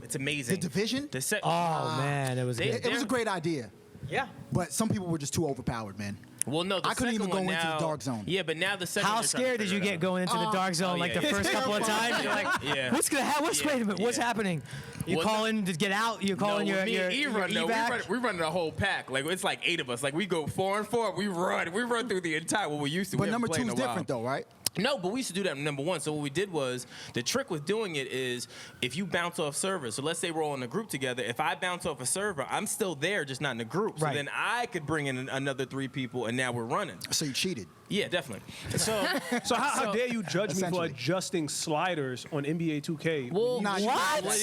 It's amazing. The Division? Oh man, it was They- good. It was a great idea, Yeah. but some people were just too overpowered, man. Well, no, the I couldn't second even go one into the now- dark zone. Yeah, but now the second. How they're trying to scared did you figure it get out. going into the dark zone like yeah, the first couple of times? You're like, Yeah. what's gonna happen? Wait a minute, what's Yeah. happening? You Well, calling to get out? You calling no, your me your, and E your run, no, evac? we run the whole pack. Like it's like 8 of us. Like we go 4 and 4. We run through the entire. What we used to. But We haven't number played 2 in is a while. different though, right? No, but we used to do that in number 1. So what we did was the trick with doing it is if you bounce off servers. So let's say we're all in a group together. If I bounce off a server, I'm still there, just not in a group. So Right. then I could bring in another 3 people, and now we're running. So you cheated. Yeah, definitely. So So how dare you judge me for Essentially. adjusting sliders on NBA 2K? well, Nah, you- What?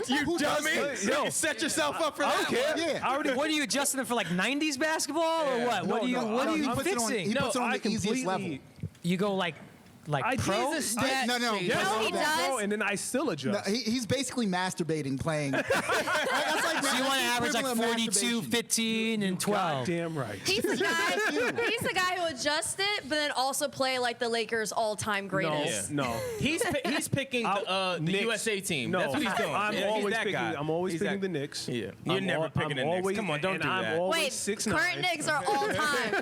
you Who does dummy. this? Yo. Set yourself up for I that. don't care. Yeah. I already. What are you adjusting it for like 90s basketball or what? What No, are you no, what no, are he you puts it on- fixing? he puts it on I the easiest level. completely- You go like I pro? did Stat No, changer. yeah. No, he does. and then I still No, adjust. he's basically masturbating playing. That's like, So you want to average like 42, 15, and 12. Damn right. He's the guy. He's the guy who adjusts it, but then also play like the Lakers' all-time No, greatest. no. He's picking the Knicks. USA team. No, That's what he's doing. I'm Yeah, he's always that picking. guy. I'm always He's picking that- the Knicks. Yeah, you're never picking the Knicks. Come on, don't do I'm that. always Wait, 6'9". current Knicks are all-time.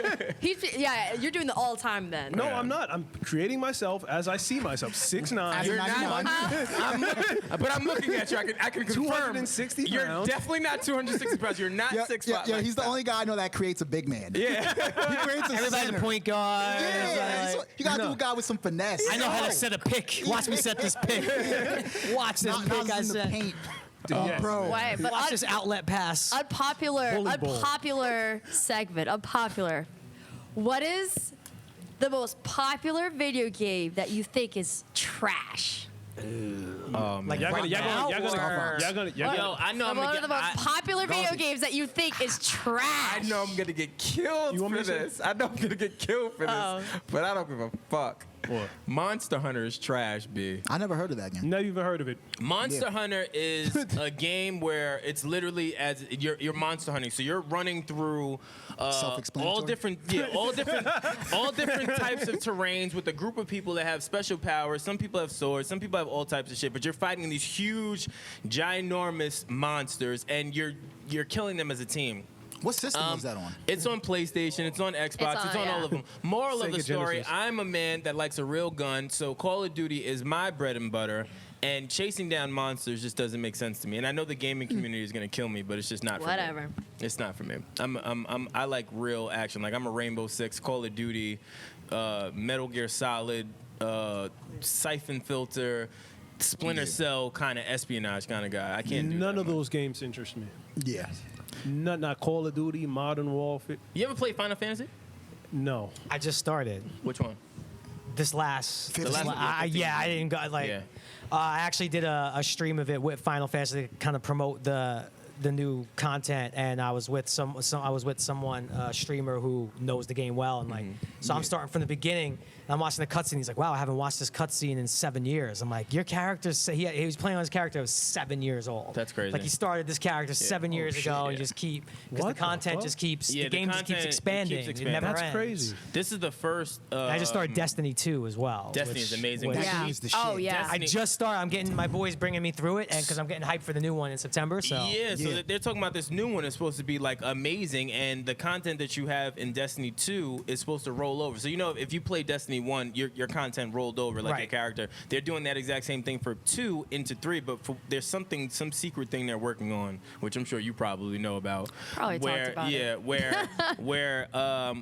You're doing the all-time then. No, I'm not. I'm creating myself as I see myself. 6'9". As a You're 99. But I'm looking at you. I can confirm. 260 You're pounds. definitely not 260 pounds. You're not Yeah, 6'5". yeah, he's the only guy I know that creates a big man. Yeah. He creates a Everybody's center. a point guard. Yeah, Like, you gotta do a guy with some finesse. I know how to set a pick. Watch me set this pick. Watch this Not pick I in the set. paint. Yes. Bro. Wait, but Watch this outlet pass. unpopular Volleyball. segment. Unpopular. What is the most popular video game that you think is trash? Like Y'all right now, or- Yo, I know I'm One gonna of the most popular video Garbage. games that you think is trash. I know I'm gonna get killed You want for me to say- this. I know I'm gonna get killed for Uh-oh. this, but I don't give a fuck. What? Monster Hunter is trash, B. I never heard of that game. Never even heard of it. Monster Hunter is a game where it's literally as you're monster hunting. So you're running through Self-explanatory? all different types of terrains with a group of people that have special powers. Some people have swords, some people have all types of shit. But you're fighting these huge, ginormous monsters, and you're killing them as a team. What system is that on? It's on PlayStation. It's on Xbox. It's on all of them. Moral of the Sega story: Genesis. I'm a man that likes a real gun, so Call of Duty is my bread and butter. And chasing down monsters just doesn't make sense to me. And I know the gaming community is gonna kill me, but it's just not for me. Whatever. It's not for me. I like real action. Like I'm a Rainbow Six, Call of Duty, Metal Gear Solid, Siphon Filter, Splinter Cell kind of espionage kind of guy. I can't do None that of much. those games interest me. Yeah. Not Call of Duty, Modern Warfare. You ever play Final Fantasy? No. I just started Which one? this last. The last one? Yeah, I didn't go like. Yeah. I actually did a stream of it with Final Fantasy to kind of promote the new content, and I was with someone, a streamer who knows the game well, and like, so I'm starting from the beginning. And I'm watching the cutscene. He's like, "Wow, I haven't watched this cutscene in 7 years." I'm like, "Your character's he was playing on his character who was 7 years old. That's crazy. Like he started this character 7 years ago, and yeah. just keep because What the the content fuck? just keeps Yeah, the the game just keeps content expanding. keeps It never expanding. That's ends. crazy. This is the first. I just started Destiny 2 as well. Destiny which is amazing. was- Which- Yeah. is the Oh shit. yeah. I Destiny- just started. I'm getting my boys bringing me through it, and because I'm getting hyped for the new one in September. So Yeah, so Yeah. they're talking about this new one is supposed to be like amazing, and the content that you have in Destiny 2 is supposed to roll over. So if you play Destiny 1, your content rolled over like your Right. character. They're doing that exact same thing for 2 into 3, but there's some secret thing they're working on, which I'm sure you probably know about. Probably talked about it. Where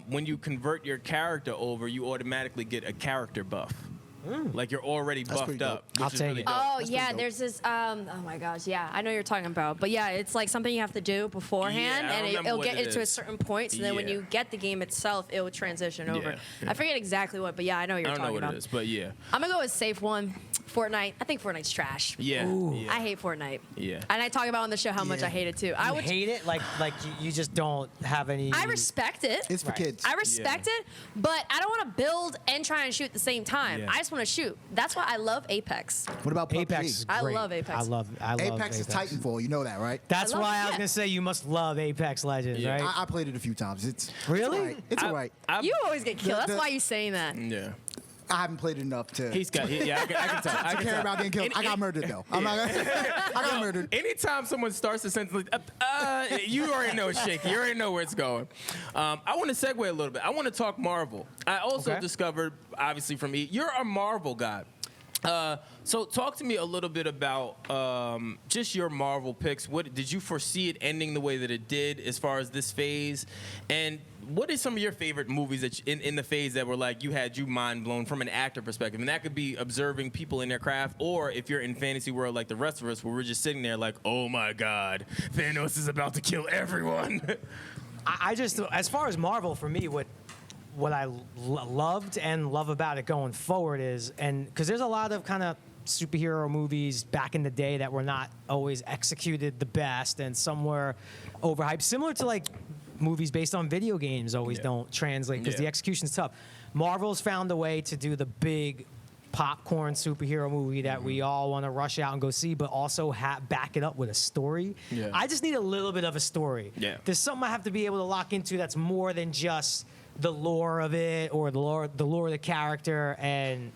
when you convert your character over, you automatically get a character buff. Like you're already That's buffed pretty up. dope. Which I'll is take really it. dope. Oh That's yeah, pretty dope. there's this. Oh my gosh, yeah, I know what you're talking about, but yeah, it's like something you have to do beforehand, Yeah, I and remember it'll what get it it to a is. certain point. So then when Yeah. you get the game itself, it will transition over. Yeah. I forget exactly what, but yeah, I know what I you're don't know talking what about. it is, but yeah. I'm gonna go with safe one. Fortnite. I think Fortnite's trash. Yeah. Yeah. I hate Fortnite. Yeah. And I talk about on the show how much Yeah. I hate it too. I you would. hate it, like you just don't have any. I respect it. It's for Right. kids. I respect it, but I don't want to build and try and shoot at the same time. Yeah. I just want to shoot. That's why I love Apex. What about PUBG? Apex. Is I great. love Apex. I love Apex is Titanfall. You know that, right? That's I love why it, I was yeah. gonna say you must love Apex Legends, Yeah. right? I played it a few times. It's Really? It's all right. It's all right. You always get killed. That's the- why you saying that. Yeah. I haven't played it enough to He's got. Yeah, I can tell. I can care tell. about getting killed. I got murdered though. I'm not gonna, I got murdered. Anytime someone starts a sentence, like, you already know it's shaky. You already know where it's going. I want to segue a little bit. I want to talk Marvel. I also Okay. discovered, obviously from E, you're a Marvel guy. So talk to me a little bit about just your Marvel picks. What did you foresee it ending the way that it did as far as this phase? And what are some of your favorite movies that in the phase that were like you had you mind blown from an actor perspective? And that could be observing people in their craft, or if you're in fantasy world like the rest of us, where we're just sitting there like, oh my God, Thanos is about to kill everyone. I just, as far as Marvel, for me, what I loved and love about it going forward is, and because there's a lot of kind of superhero movies back in the day that were not always executed the best, and some were overhyped, similar to like movies based on video games always Yeah. don't translate because the Yeah. execution's tough. Marvel's found a way to do the big popcorn superhero movie that we all want to rush out and go see, but also back it up with a story. Yeah. I just need a little bit of a story. Yeah. There's something I have to be able to lock into that's more than just the lore of it or the lore of the character. And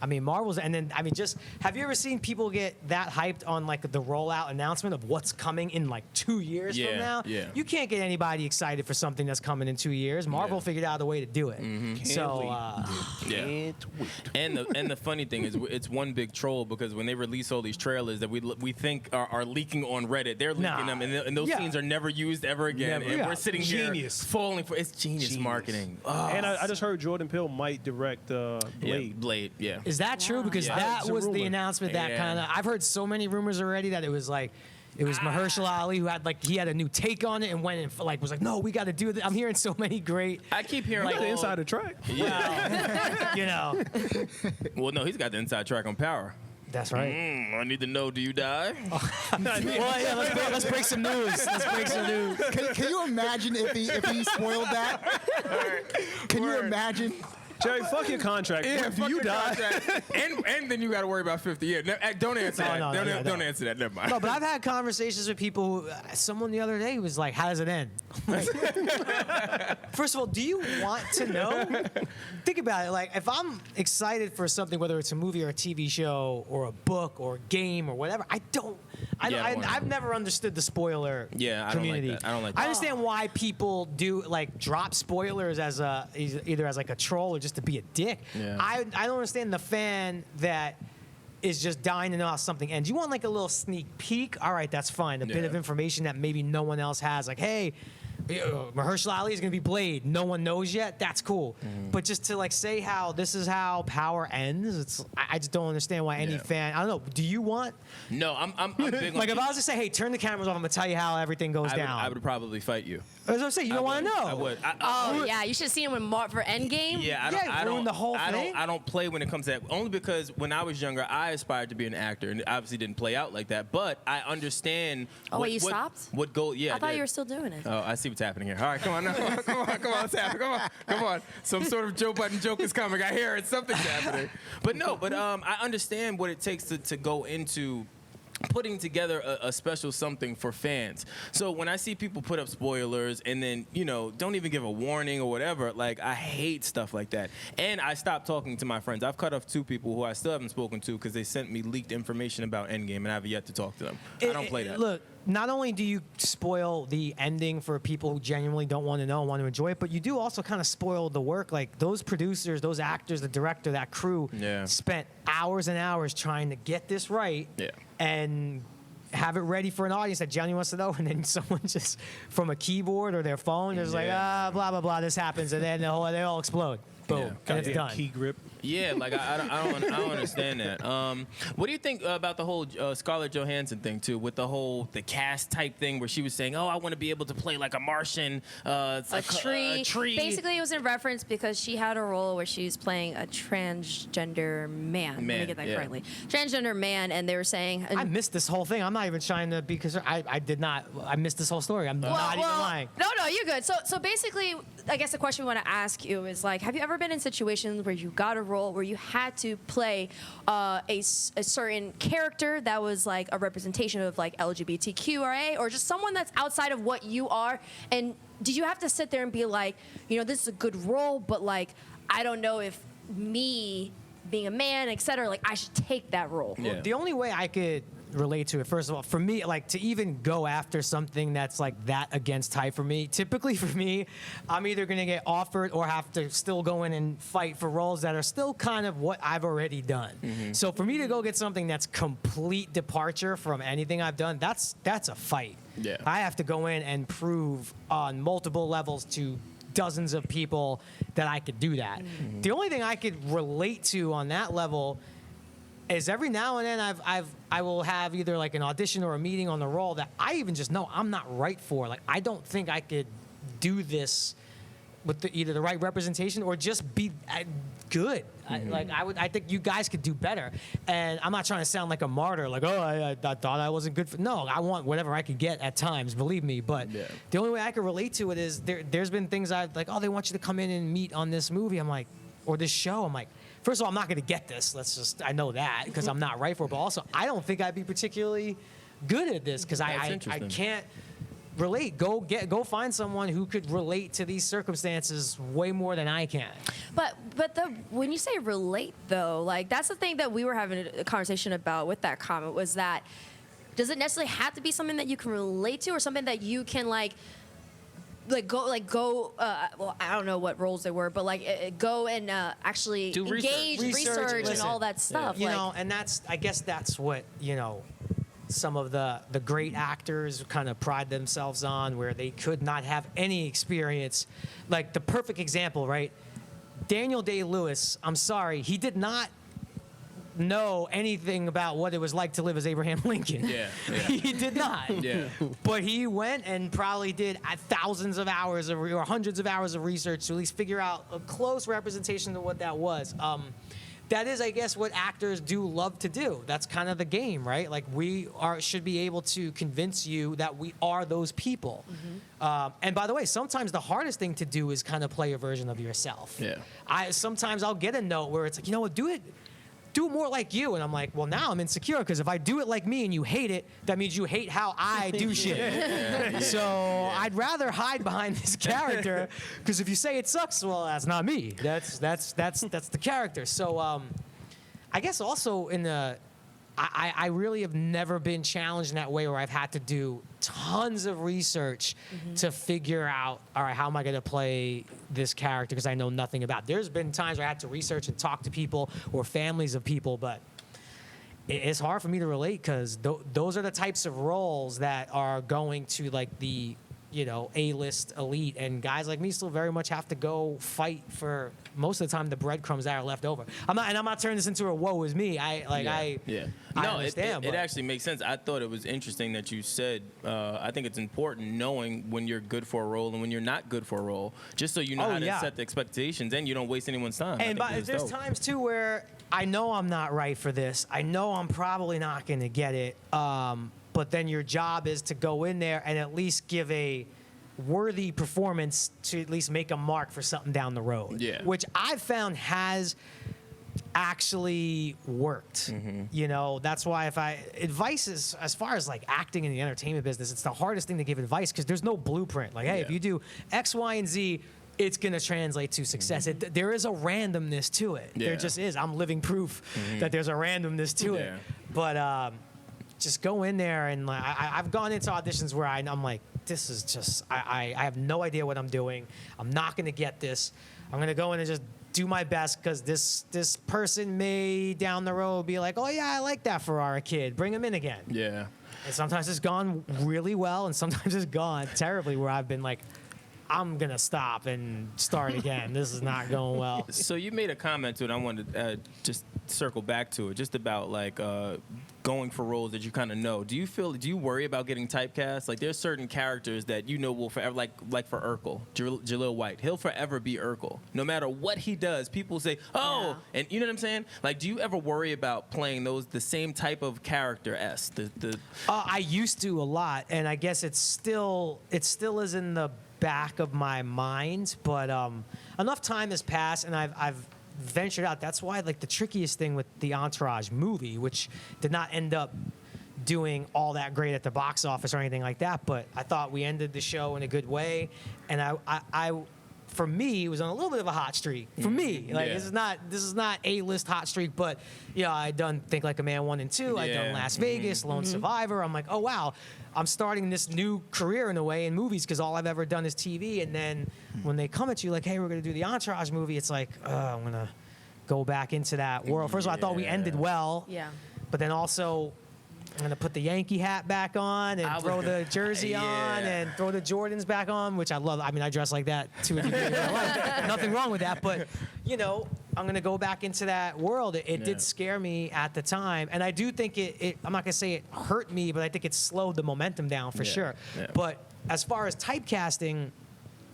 I mean, Marvel's, and then, I mean, just, have you ever seen people get that hyped on like the rollout announcement of what's coming in like 2 years Yeah, from now? yeah. You can't get anybody excited for something that's coming in 2 years. Marvel Yeah. figured out a way to do it. So, Yeah. Can't wait. And the funny thing is, it's one big troll because when they release all these trailers that we think are leaking on Reddit, they're leaking Nah. them, and those Yeah. scenes are never used ever again. Never. And Yeah. we're sitting Genius. here falling for it's genius marketing. Oh, And I just heard Jordan Peele might direct Blade. yeah, Blade, yeah. is that true? Because Yeah. that It's a was the rumor. announcement that Yeah. kind of, I've heard so many rumors already that it was like, it was Mahershala Ali who had like, he had a new take on it and went and like was like, no, we got to do this. I'm hearing so many great, I keep hearing Like the all- inside the track. you know. Well, no, he's got the inside track on Power. That's right. I need to know, do you die? Well, yeah, let's break some news. Let's break some news. Can you imagine if he spoiled that? Can you imagine? Jerry, fuck your contract. Yeah, What, do fuck you your die? contract. and then you got to worry about 50 years. Don't answer that. no, Don't answer that. Never mind. No, but I've had conversations with people who, someone the other day was like, how does it end? Like, first of all, do you want to know? Think about it. Like, if I'm excited for something, whether it's a movie or a TV show or a book or a game or whatever, I've never understood the spoiler community. I don't like that. I understand why people do like drop spoilers as either as like a troll or just to be a dick. Yeah. I don't understand the fan that is just dying to know how something ends. You want like a little sneak peek? All right, that's fine. A bit of information that maybe no one else has. Like, hey, Mahershala Ali is gonna be Blade. No one knows yet. That's cool. But just to like say how this is how power ends, I just don't understand why any fan. I don't know. Do you want? No, I'm big on Like if I was to say, hey, turn the cameras off, I'm gonna tell you how everything goes down. I would probably fight you. As I say, you don't want to know. I would. Oh yeah, you should have seen him for Endgame. Yeah, Yeah, ruin the whole thing. I don't play when it comes to that. Only because when I was younger, I aspired to be an actor, and it obviously didn't play out like that. But I understand. Oh, wait, you stopped? What goal? Yeah, I thought did. you were still doing it. Oh, I see what's happening here. All right, come on, now. Come on, what's happening? Come on. Some sort of Joe Budden joke is coming. I hear it. Something's happening. But no, I understand what it takes to go into putting together a special something for fans. So when I see people put up spoilers and then, don't even give a warning or whatever, like, I hate stuff like that. And I stopped talking to my friends. I've cut off 2 people who I still haven't spoken to because they sent me leaked information about Endgame, and I have yet to talk to them. I don't play that. Look, not only do you spoil the ending for people who genuinely don't want to know and want to enjoy it, but you do also kind of spoil the work. Like, those producers, those actors, the director, that crew spent hours and hours trying to get this right. Yeah. And have it ready for an audience that genuinely wants to know, and then someone just from a keyboard or their phone is like, blah blah blah, this happens, and then they all explode. Boom, and it's done. Key grip. Yeah, like I don't understand that. What do you think about the whole Scarlett Johansson thing too, with the cast type thing where she was saying, "Oh, I want to be able to play like a Martian, a tree." Basically, it was in reference because she had a role where she was playing a transgender man. Let me get that correctly. Transgender man, and they were saying. I missed this whole thing. I'm not even trying to be concerned. I did not. I missed this whole story. I'm not even lying. No, you're good. So basically, I guess the question we want to ask you is like, have you ever been in situations where you got a role where you had to play a certain character that was like a representation of like LGBTQIA or just someone that's outside of what you are? And did you have to sit there and be like, this is a good role, but like, I don't know if me being a man, et cetera, like I should take that role? Yeah. Well, the only way I could relate to it, first of all, for me, like to even go after something that's like that against type for me, typically for me, I'm either going to get offered or have to still go in and fight for roles that are still kind of what I've already done. So for me to go get something that's complete departure from anything I've done, that's a fight. Yeah. I have to go in and prove on multiple levels to dozens of people that I could do that. The only thing I could relate to on that level is every now and then I will have either like an audition or a meeting on the role that I even just know I'm not right for. Like, I don't think I could do this with either the right representation or just be good. I think you guys could do better. And I'm not trying to sound like a martyr, like, oh, I thought I wasn't good for. No, I want whatever I could get at times, believe me. But the only way I can relate to it is there's been things I've like, oh, they want you to come in and meet on this movie. I'm like, or this show. I'm like, first of all, I'm not going to get this. I know that because I'm not right for it. But also, I don't think I'd be particularly good at this because I can't relate. Go find someone who could relate to these circumstances way more than I can. But when you say relate though, like that's the thing that we were having a conversation about with that comment was that does it necessarily have to be something that you can relate to or something that you can go well, I don't know what roles they were, but go and actually do engage research and all that stuff. Yeah. And I guess that's what, some of the great actors kind of pride themselves on, where they could not have any experience. Like the perfect example, right? Daniel Day-Lewis, I'm sorry, he did not know anything about what it was like to live as Abraham Lincoln. Yeah. He did not. Yeah. But he went and probably did thousands of hours or hundreds of hours of research to at least figure out a close representation of what that was. that is, I guess, what actors do love to do. That's kind of the game, right? Like should be able to convince you that we are those people. And by the way, sometimes the hardest thing to do is kind of play a version of yourself. Yeah. Sometimes I'll get a note where it's like, you know what, do it more like you. And I'm like, well, now I'm insecure because if I do it like me and you hate it, that means you hate how I do shit. So I'd rather hide behind this character because if you say it sucks, well, that's not me. That's the character. So I guess also I really have never been challenged in that way where I've had to do tons of research to figure out, all right, how am I going to play this character because I know nothing about it. There's been times where I had to research and talk to people or families of people, but it's hard for me to relate because those are the types of roles that are going to like the A-list elite, and guys like me still very much have to go fight for most of the time the breadcrumbs that are left over. I'm not turning this into a woe is me. I understand. It actually makes sense. I thought it was interesting that you said. I think it's important knowing when you're good for a role and when you're not good for a role, just so you know how to set the expectations and you don't waste anyone's time. And there's times too where I know I'm not right for this. I know I'm probably not going to get it. But then your job is to go in there and at least give a worthy performance to at least make a mark for something down the road. Yeah. Which I've found has actually worked. That's why advice is, as far as like acting in the entertainment business, it's the hardest thing to give advice because there's no blueprint. Like, hey, if you do X, Y, and Z, it's going to translate to success. There is a randomness to it. There just is. I'm living proof that there's a randomness to it. But just go in there and like, I've gone into auditions where I'm like, this is just, I have no idea what I'm doing. I'm not going to get this. I'm going to go in and just do my best because this person may down the road be like, oh yeah, I like that Ferrara kid. Bring him in again. Yeah. And sometimes it's gone really well and sometimes it's gone terribly where I've been like, I'm going to stop and start again. This is not going well. So you made a comment to it. I wanted to just circle back to it, just about like going for roles that you kind of know. Do you worry about getting typecast? Like there's certain characters that you know will forever, like for Urkel, Jaleel White, he'll forever be Urkel. No matter what he does, people say, oh, and you know what I'm saying? Like, do you ever worry about playing the same type of character as I used to a lot, and I guess it still is in the back of my mind, but enough time has passed and I've ventured out. That's why like the trickiest thing with the Entourage movie, which did not end up doing all that great at the box office or anything like that, but I thought we ended the show in a good way, and I for me, it was on a little bit of a hot streak. For me, like this is not A-list hot streak, but I done Think Like a Man 1 and 2. I done Las Vegas, Lone Survivor. I'm like, oh wow, I'm starting this new career in a way in movies because all I've ever done is TV. And then when they come at you like, hey, we're gonna do the Entourage movie, it's like, I'm gonna go back into that world. First of all, I thought we ended well. Yeah. But then also, I'm going to put the Yankee hat back on and throw the jersey on and throw the Jordans back on, which I love. I mean, I dress like that to a degree. Nothing wrong with that. But, I'm going to go back into that world. It did scare me at the time. And I do think I'm not going to say it hurt me, but I think it slowed the momentum down for sure. Yeah. But as far as typecasting,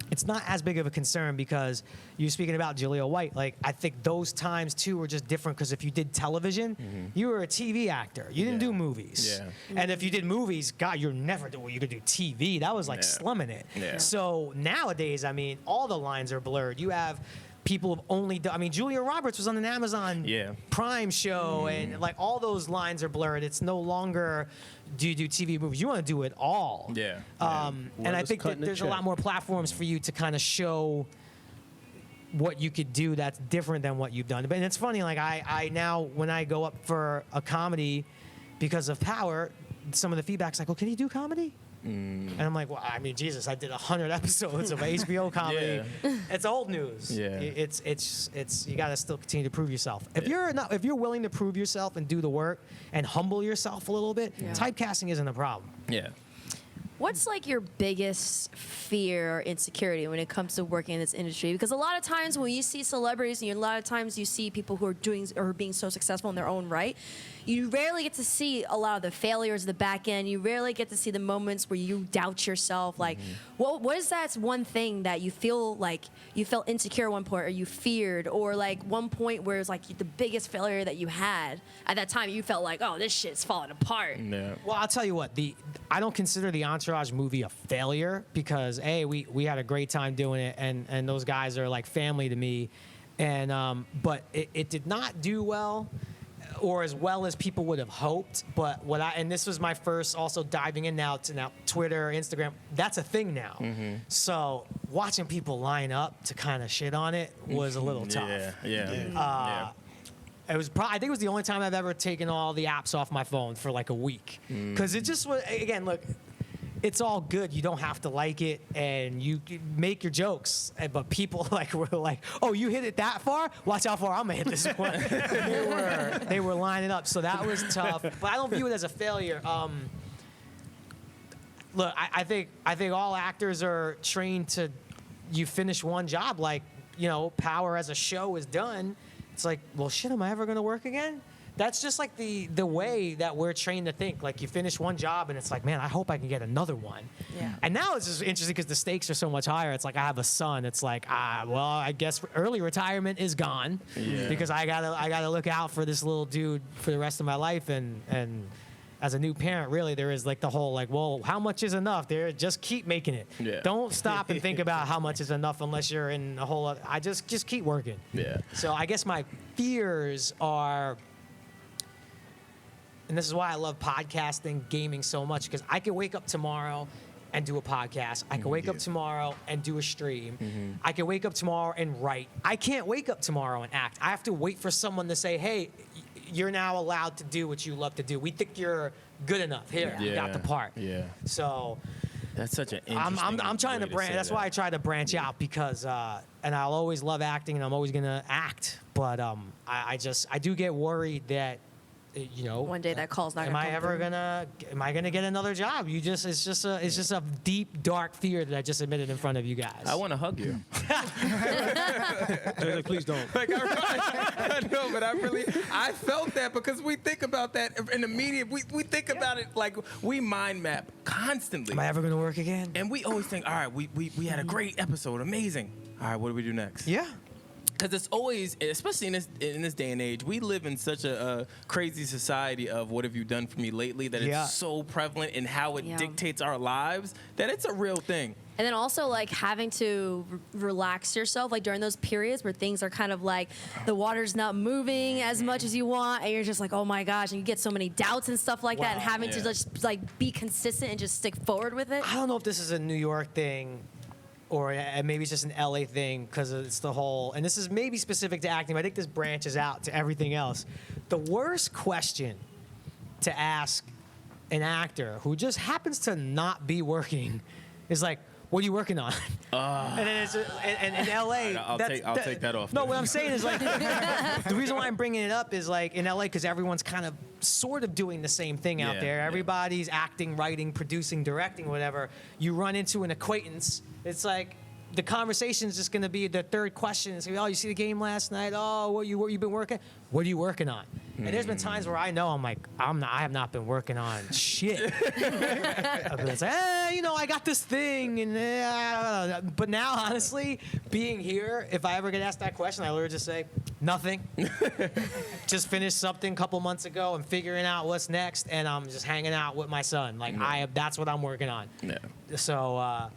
it's not as big of a concern because you're speaking about Jaleel White. Like, I think those times, too, were just different because if you did television, you were a TV actor. You didn't do movies. Yeah. And if you did movies, God, you could do TV. That was like slumming it. Yeah. So nowadays, I mean, all the lines are blurred. You have people have only done, I mean, Julia Roberts was on an Amazon Prime show, and like all those lines are blurred. It's no longer do you do TV movies. You want to do it all. Yeah. And I think that there's a lot more platforms for you to kind of show what you could do that's different than what you've done. But it's funny, like I now when I go up for a comedy because of Power, some of the feedback's like, "Oh, can you do comedy?" And I'm like, well, I mean, Jesus, I did 100 episodes of HBO comedy. It's old news. Yeah. It's you got to still continue to prove yourself. If you're willing to prove yourself and do the work and humble yourself a little bit, typecasting isn't a problem. Yeah. What's like your biggest fear or insecurity when it comes to working in this industry? Because a lot of times when you see celebrities and a lot of times you see people who are doing or being so successful in their own right, you rarely get to see a lot of the failures of the back end. You rarely get to see the moments where you doubt yourself. Like, what is that one thing that you feel like you felt insecure at one point or you feared, or like one point where it's like the biggest failure that you had at that time, you felt like, oh, this shit's falling apart. Yeah. Well, I'll tell you what, I don't consider the Entourage movie a failure because we had a great time doing it, and those guys are like family to me, and but it did not do well, or as well as people would have hoped. But and this was my first also diving in now to Twitter, Instagram, that's a thing now. So watching people line up to kind of shit on it was a little tough. Yeah. It was I think it was the only time I've ever taken all the apps off my phone for like a week. Because it just was, again, look, it's all good. You don't have to like it, and you make your jokes. But people were like, oh, you hit it that far? Watch how far I'm going to hit this one. they were lining up. So that was tough. But I don't view it as a failure. Look, I think all actors are trained to, you finish one job, like, Power as a show is done. It's like, well, shit, am I ever going to work again? That's just like the way that we're trained to think. Like, you finish one job, and it's like, man, I hope I can get another one. Yeah. And now it's just interesting because the stakes are so much higher. It's like, I have a son. It's like, well, I guess early retirement is gone because I gotta look out for this little dude for the rest of my life. And as a new parent, really, there is like the whole like, well, how much is enough? Just keep making it. Yeah. Don't stop and think about how much is enough unless you're in a whole other, I just keep working. Yeah. So I guess my fears are, and this is why I love podcasting, gaming so much, because I can wake up tomorrow and do a podcast. I can wake up tomorrow and do a stream. I can wake up tomorrow and write. I can't wake up tomorrow and act. I have to wait for someone to say, hey, you're now allowed to do what you love to do. We think you're good enough. Here, you got the part. Yeah. So That's such an interesting I'm trying to branch. That's why I try to branch out, because and I'll always love acting, and I'm always gonna act. But I do get worried that, One day that call's not am gonna I come ever through. am I gonna get another job? It's just a deep, dark fear that I just admitted in front of you guys. I want to hug you. Please don't. Like, I know, but I felt that because we think about that in the media. We think about it like we mind map constantly. Am I ever gonna work again? And we always think, all right, we had a great episode, amazing. All right, what do we do next? Yeah. Because it's always, especially in this day and age, we live in such a crazy society of what have you done for me lately that it's so prevalent in how it dictates our lives that it's a real thing. And then also like having to relax yourself like during those periods where things are kind of like the water's not moving as much as you want, and you're just like, oh my gosh, and you get so many doubts and stuff like that, and having to just like be consistent and just stick forward with it. I don't know if this is a New York thing, or maybe it's just an LA thing, because it's the whole, and this is maybe specific to acting, but I think this branches out to everything else. The worst question to ask an actor who just happens to not be working is like, what are you working on? And then it's and in LA. I'll take that off. No, what I'm saying is like the reason why I'm bringing it up is like in LA, because everyone's kind of sort of doing the same thing out there. Everybody's acting, writing, producing, directing, whatever. You run into an acquaintance. It's like the conversation is just going to be the third question. It's like, oh, you see the game last night? Oh, what you been working? What are you working on? And there's been times where I know I'm like, I have not been working on shit. It's like, I got this thing, and but now honestly, being here, if I ever get asked that question, I literally just say nothing. Just finished something a couple months ago and figuring out what's next, and I'm just hanging out with my son. Like that's what I'm working on. Yeah. So.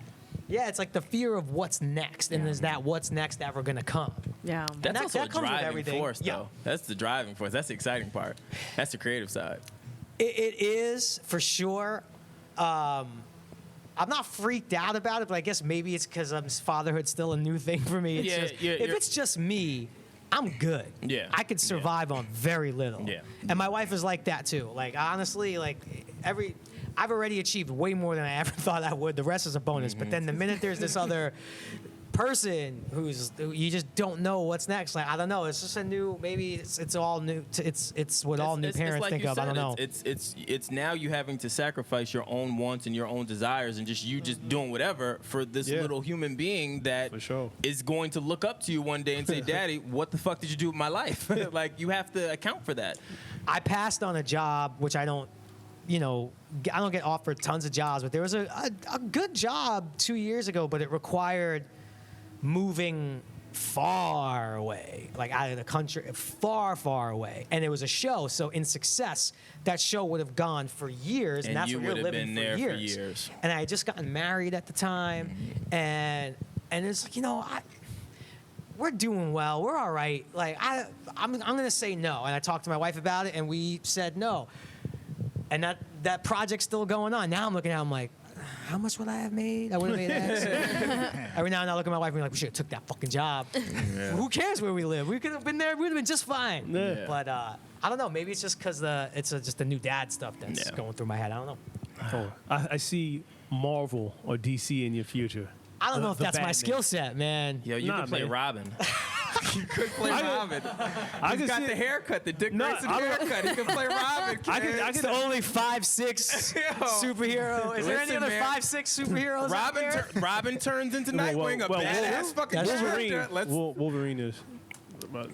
Yeah, it's like the fear of what's next, and is that what's next ever gonna come? Yeah. That's also that a comes with driving everything. force, though. That's the driving force. That's the exciting part. That's the creative side. It is, for sure. I'm not freaked out about it, but I guess maybe it's because fatherhood's still a new thing for me. If it's just me, I'm good. Yeah. I could survive on very little. Yeah. And my wife is like that, too. Like, honestly, I've already achieved way more than I ever thought I would. The rest is a bonus. But then the minute there's this other person who you just don't know what's next. Like, I don't know. It's just a new. Maybe it's all new. It's what all new parents like think you of. I said, don't know. It's now you having to sacrifice your own wants and your own desires and just doing whatever for this little human being that For sure. is going to look up to you one day and say, "Daddy, what the fuck did you do with my life?" Like, you have to account for that. I passed on a job, which I don't get offered tons of jobs, but there was a good job 2 years ago, but it required moving far away, like out of the country, far, far away. And it was a show, so in success, that show would have gone for years, and that's you what you're would have living been there for years. And I had just gotten married at the time, and it's like, we're doing well, we're all right. Like, I'm gonna say no. And I talked to my wife about it, and we said no. And that project's still going on. Now I'm looking at it, I'm like, how much would I have made? I would have made X. Every now and then I look at my wife and be like, we should have took that fucking job. Yeah. Who cares where we live? We could have been there. We would have been just fine. Yeah. But I don't know. Maybe it's just because it's just the new dad stuff that's going through my head. I don't know. Oh, I see Marvel or DC in your future. I don't know if The that's my Batman. skill set, man. Yo, you Nah, could play man. Robin. You could play Robin. I He's could got see the it. haircut, the Dick No, Grayson I don't- haircut. He can play Robin. I kid. could- It's the only 5'6" superhero. Is there any Listen, other man. 5'6" superheroes out there? Robin turns into Well, Nightwing, well, a badass Wolverine- fucking That's character. Let's- Wolverine is.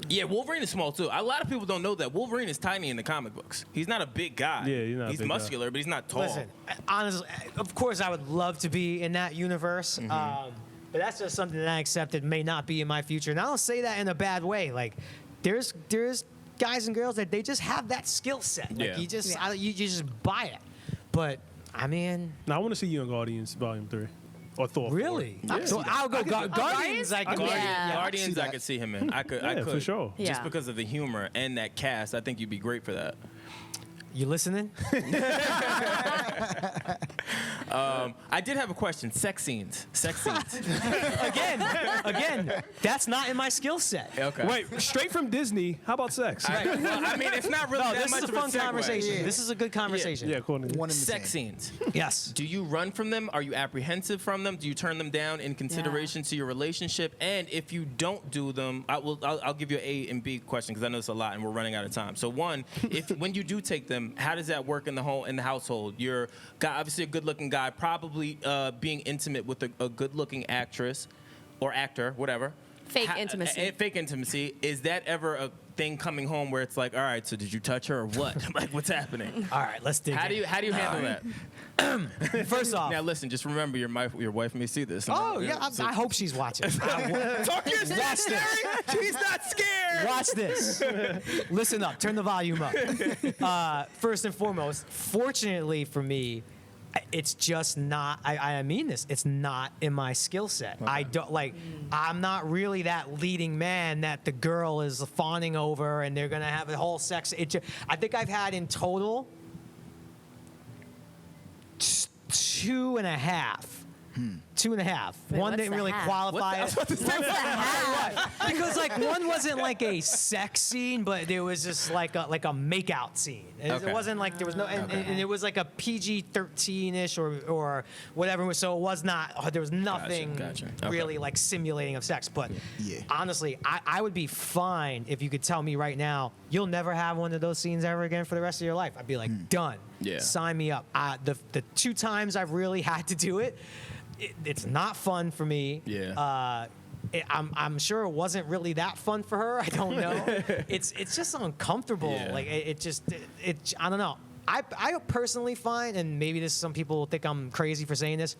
Yeah, Wolverine is small too. A lot of people don't know that Wolverine is tiny in the comic books. He's not a big guy. Yeah, he's not a big guy. muscular, but he's not tall. Listen, honestly, of course, I would love to be in that universe. But that's just something that I accepted may not be in my future. And I don't say that in a bad way. Like, there's guys and girls that they just have that skill set. Like, Yeah. you just buy it. But I mean, Now I want to see you in Guardians Volume 3 or Thor. 4. really? Yeah. So I'll go Guardians. I can Guardians, see I that. could see him in. I could. for sure. Just Yeah. because of the humor and that cast, I think you'd be great for that. You listening? I did have a question. Sex scenes. Again, that's not in my skill set. Okay. Wait, straight from Disney. How about sex? Well, I mean, it's not really No, that this much is a of fun segue. conversation. Yeah. This is a good conversation. Yeah, according to One in the Sex same. scenes. Yes. Do you run from them? Are you apprehensive from them? Do you turn them down in consideration to your relationship? And if you don't do them, I'll give you an A and B question because I know it's a lot and we're running out of time. So one, when you do take them, how does that work in the household? You're obviously a good-looking guy, probably being intimate with a good-looking actress or actor, whatever. Fake intimacy. Fake intimacy. Is that ever a thing coming home where it's like, all right, so did you touch her or what? Like, what's happening? All right, let's dig How do in. you handle that? First off, Now listen, just remember your wife may see this. oh yeah, I hope she's watching. Talk your shit, Watch this. Jerry. She's not scared. Watch this. Listen up. Turn the volume up. First and foremost, fortunately for me, it's just not. I mean this. It's not in my skill set. I don't like. I'm not really that leading man that the girl is fawning over, and they're gonna have a whole sex. I think I've had in total 2.5. 2.5. Wait, One what's didn't the really half? qualify it. What's the half? Because like one wasn't like a sex scene, but there was just like a makeout scene. Okay. It wasn't like there was no, and it was like a PG-13ish or whatever. So it was not. There was nothing Gotcha. Okay. really like simulating of sex. But Yeah. honestly, I would be fine if you could tell me right now you'll never have one of those scenes ever again for the rest of your life. I'd be like, done. Yeah. Sign me up. The 2 times I've really had to do it. It's not fun for me. Yeah. I'm sure it wasn't really that fun for her. I don't know. It's just uncomfortable. Yeah. Like it I don't know. I personally find, and maybe some people will think I'm crazy for saying this,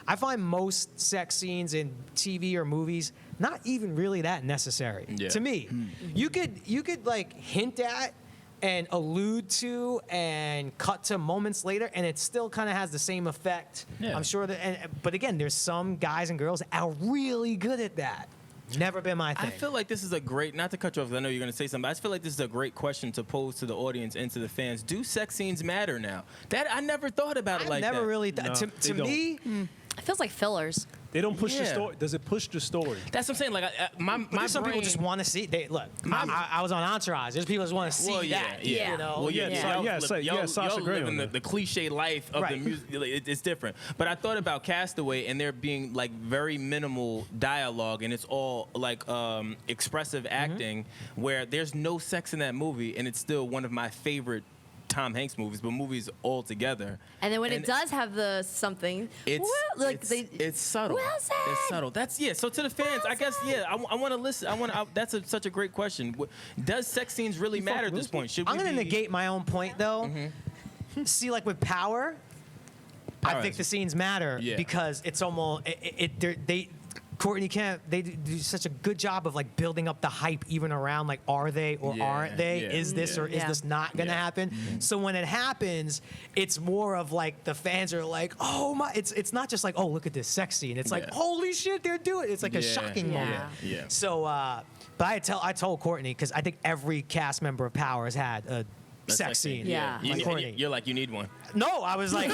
I find most sex scenes in TV or movies not even really that necessary. Yeah. To me, you could like hint at and allude to and cut to moments later, and it still kind of has the same effect. Yeah. I'm sure that, but again, there's some guys and girls that are really good at that. Never been my thing. I feel like this is a great, not to cut you off because I know you're going to say something, but I just feel like this is a great question to pose to the audience and to the fans. Do sex scenes matter now? That I never thought about it I've like never that. really, No, to they don't. me, It feels like fillers. They don't push the Yeah. story. Does it push the story? That's what I'm saying. Like, my There's some people brain- just want to see. They look. I was on Entourage. There's people that want to see Well, yeah, that. yeah. You know. Well, yeah, Yeah. y'all Yeah, live- Sa- y'all- yeah, Sasha y'all Grey living on the, that. the cliche life of the Right. music. It's different. But I thought about Castaway and there being like very minimal dialogue, and it's all like expressive acting, where there's no sex in that movie, and it's still one of my favorite Tom Hanks movies, but movies all together. And then when it does have the something, It's well, like it's subtle. Well said. It's subtle. That's So to the fans, I guess I want to listen. That's such a great question. Does sex scenes really matter at this point? Should I'm we gonna be- negate my own point though. See, like with Power, I Power think is- the scenes matter Yeah. because it's almost they. Courtney Kemp, they do such a good job of like building up the hype even around like are they or Yeah, aren't they? yeah, Is this or is Yeah. this not gonna Yeah. happen? So when it happens, it's more of like the fans are like, oh my! It's not just like oh look at this sex scene. It's like Yeah. holy shit they're doing. It's like a Yeah. shocking Yeah. moment. Yeah. So, but I told Courtney because I think every cast member of Power has had a sex scene. Yeah. You, Like Courtney. you're like you need one. No, I was like,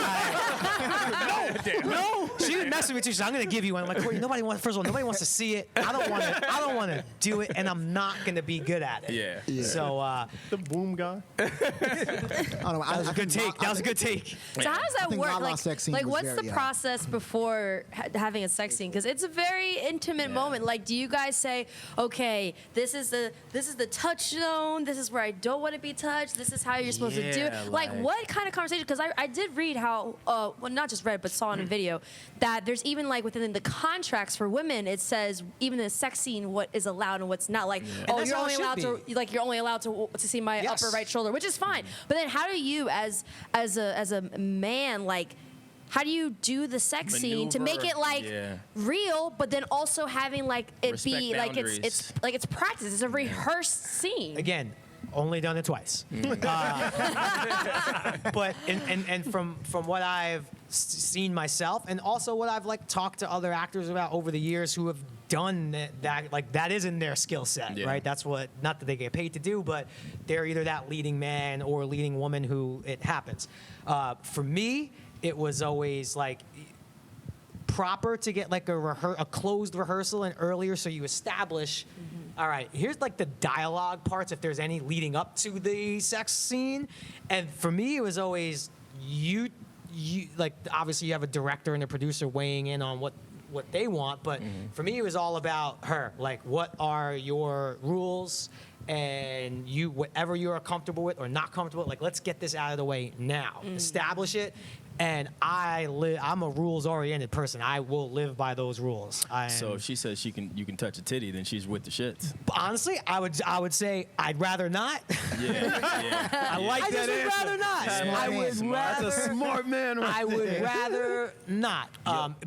no. She was messing with you. So I'm gonna give you one. I'm like, Courtney, first of all, nobody wants to see it. I don't want to do it, and I'm not gonna be good at it. Yeah. Yeah. So The boom guy. I don't know. that was a good take. That was a good take. So how does that think work? Lala's sex scene Like was what's very, the process before having a sex scene? Because it's a very intimate moment. Like, do you guys say, okay, this is the touch zone. This is where I don't want to be touched. This is how you're supposed to do it. Yeah, Like, like- what kind of conversation? Because I did read how, well, not just read, but saw in a video that there's even like within the contracts for women, it says even in a sex scene what is allowed and what's not. Like, And oh, that's you're how only it should allowed to like you're only allowed to see my Yes. upper right shoulder, which is fine. But then how do you as a man like how do you do the sex scene to make it like Yeah. real, but then also having like it Respect be like boundaries. it's like it's practice. It's a rehearsed scene. Again, only done it twice. But and from what I've seen myself, and also what I've like talked to other actors about over the years who have done that like that is in their skill set, Yeah. right? That's what not that they get paid to do, but they're either that leading man or leading woman who it happens. For me, it was always like proper to get like a closed rehearsal and earlier so you establish all right, here's like the dialogue parts if there's any leading up to the sex scene. And for me it was always you like obviously you have a director and a producer weighing in on what they want, but for me it was all about her. Like what are your rules and you whatever you're comfortable with or not comfortable with, like let's get this out of the way now. Establish it. And I'm a rules-oriented person. I will live by those rules. So if she says you can touch a titty, then she's with the shits. Honestly, I would say I'd rather not. Yeah. I like I that just would answer. rather not. Smart I man. would Smart. rather. That's a smart man right I would there. rather not.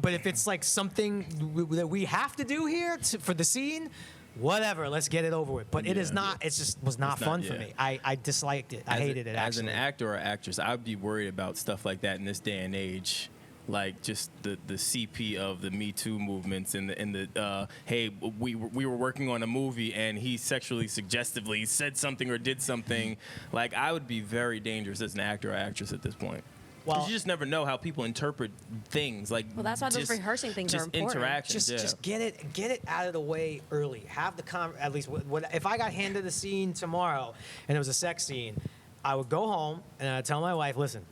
But if it's like something that we have to do here for the scene, whatever, let's get it over with. But it is Yeah. not. It just was not It's not, fun for yeah. me. I disliked it. I hated it. As an Actually. actor or actress, I'd be worried about stuff like that in this day and age. Like just the CP of the Me Too movements and the hey, we were working on a movie and he sexually suggestively said something or did something. Like I would be very dangerous as an actor or actress at this point. Well- Because you just never know how people interpret things. Like Well, that's why those just- rehearsing things are just important. interactions. Just get it out of the way early. Have the at least what if I got handed a scene tomorrow and it was a sex scene, I would go home and I'd tell my wife, listen,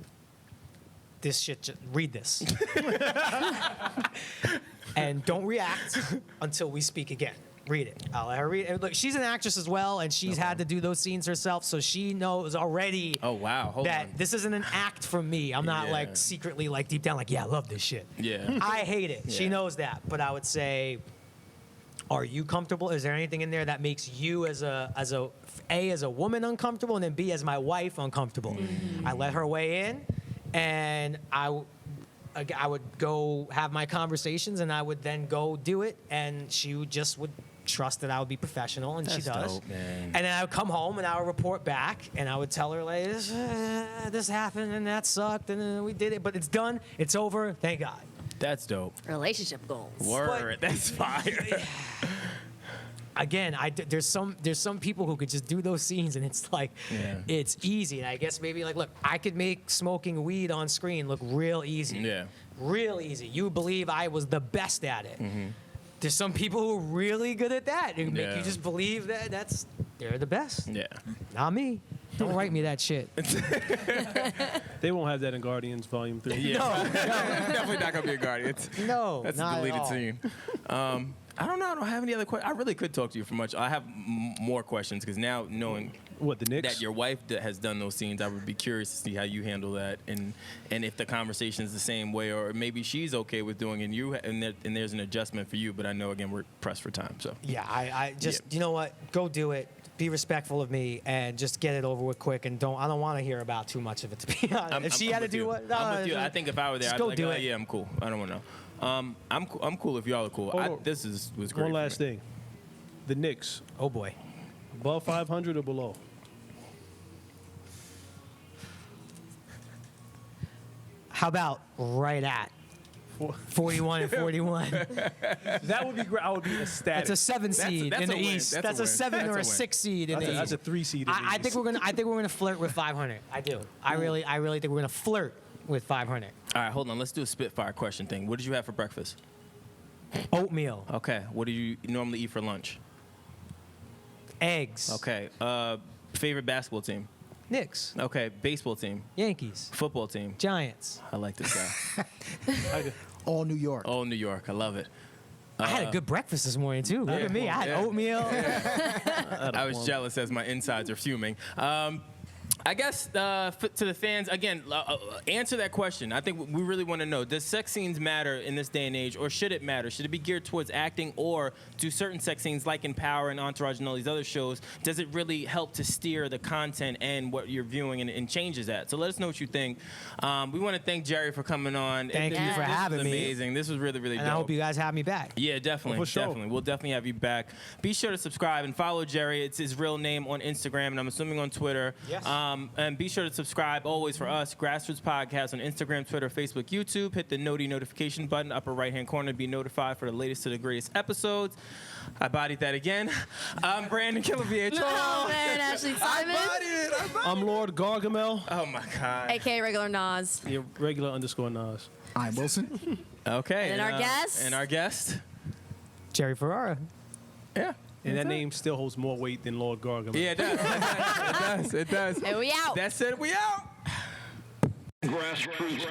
this shit, read this, and don't react until we speak again. Read it. I'll let her read it. Look, she's an actress as well, and she's had to do those scenes herself, so she knows already. Oh wow! Hold that on. this isn't an act from me. I'm not Yeah. like secretly like deep down like, yeah, I love this shit. Yeah. I hate it. She Yeah. knows that. But I would say, are you comfortable? Is there anything in there that makes you as a woman uncomfortable, and then B as my wife uncomfortable? I let her weigh in, and I would go have my conversations, and I would then go do it, and she would trust that I would be professional, and she That's does. dope, man. And then I would come home and I would report back, and I would tell her like, this happened and that sucked, and we did it, but it's done, it's over, thank God. That's dope. Relationship goals. Word. That's fire. Again, there's some people who could just do those scenes, and it's like, Yeah. it's easy. And I guess maybe like, look, I could make smoking weed on screen look real easy. Yeah. real easy. You believe I was the best at it. There's some people who are really good at that. It make you just believe that they're the best. Yeah. Not me. Don't write me that shit. They won't have that in Guardians Volume 3. Yeah. Definitely not gonna be a Guardians. No, That's not a at deleted all. scene. I don't know. I don't have any other questions. I really could talk to you for much. I have more questions because now knowing What, the Knicks? that your wife has done those scenes, I would be curious to see how you handle that and if the conversation is the same way or maybe she's okay with doing it and there's an adjustment for you. But I know again we're pressed for time. So Yeah, I just you know what? Go do it. Be respectful of me and just get it over with quick. And I don't want to hear about too much of it. To be honest, if she had to with do you. what? I'm with you. I think if I were there, just I'd go be like, do oh, it. yeah, I'm cool. I don't want to know. I'm cool if y'all are cool. Hold on. This was great. One for last me. thing. The Knicks, Oh boy. above 500 or below? How about right at 41 and 41? That would be great. I would be ecstatic. That's a 7 seed that's in a the win. East. That's That's a a win. 7 That's or a a win. 6 seed in That's the a East. 3 seed. in the I think East. we're gonna flirt with 500. I do. I really think we're gonna flirt with 500. All right, hold on. Let's do a spitfire question thing. What did you have for breakfast? Oatmeal, Okay. What do you normally eat for lunch? eggs. Okay. Favorite basketball team? Knicks, Okay. Baseball team? Yankees, Football team? Giants. I like this guy. All New York. Oh, New York. I love it. I had a good breakfast this morning too. Look at me. I had Yeah. oatmeal. I was jealous as my insides are fuming. I guess to the fans, again, answer that question. I think we really want to know, does sex scenes matter in this day and age, or should it matter? Should it be geared towards acting, or do certain sex scenes, like in Power and Entourage and all these other shows, does it really help to steer the content and what you're viewing and changes that? So let us know what you think. We want to thank Jerry for coming on. Thank you for This having was me. amazing. This was really, really And dope. I hope you guys have me back. Yeah, definitely. For sure. Definitely. We'll definitely have you back. Be sure to subscribe and follow Jerry. It's his real name on Instagram, and I'm assuming on Twitter. Yes. And be sure to subscribe always for us, Grassroots Podcast on Instagram, Twitter, Facebook, YouTube. Hit the notification button, upper right-hand corner, to be notified for the latest to the greatest episodes. I bodied that again. I'm Brandon Killabh. Oh, man, Ashley Simon. I'm Lord Gargamel. Oh, my God. AKA regular Nas. Your regular _ Nas. I'm Wilson. Okay. And our guest? And our guest? Jerry Ferrara. Yeah. And that name still holds more weight than Lord Gargamel. Yeah, it does. It does. It does. And we out. That's it. We out. Grassroots.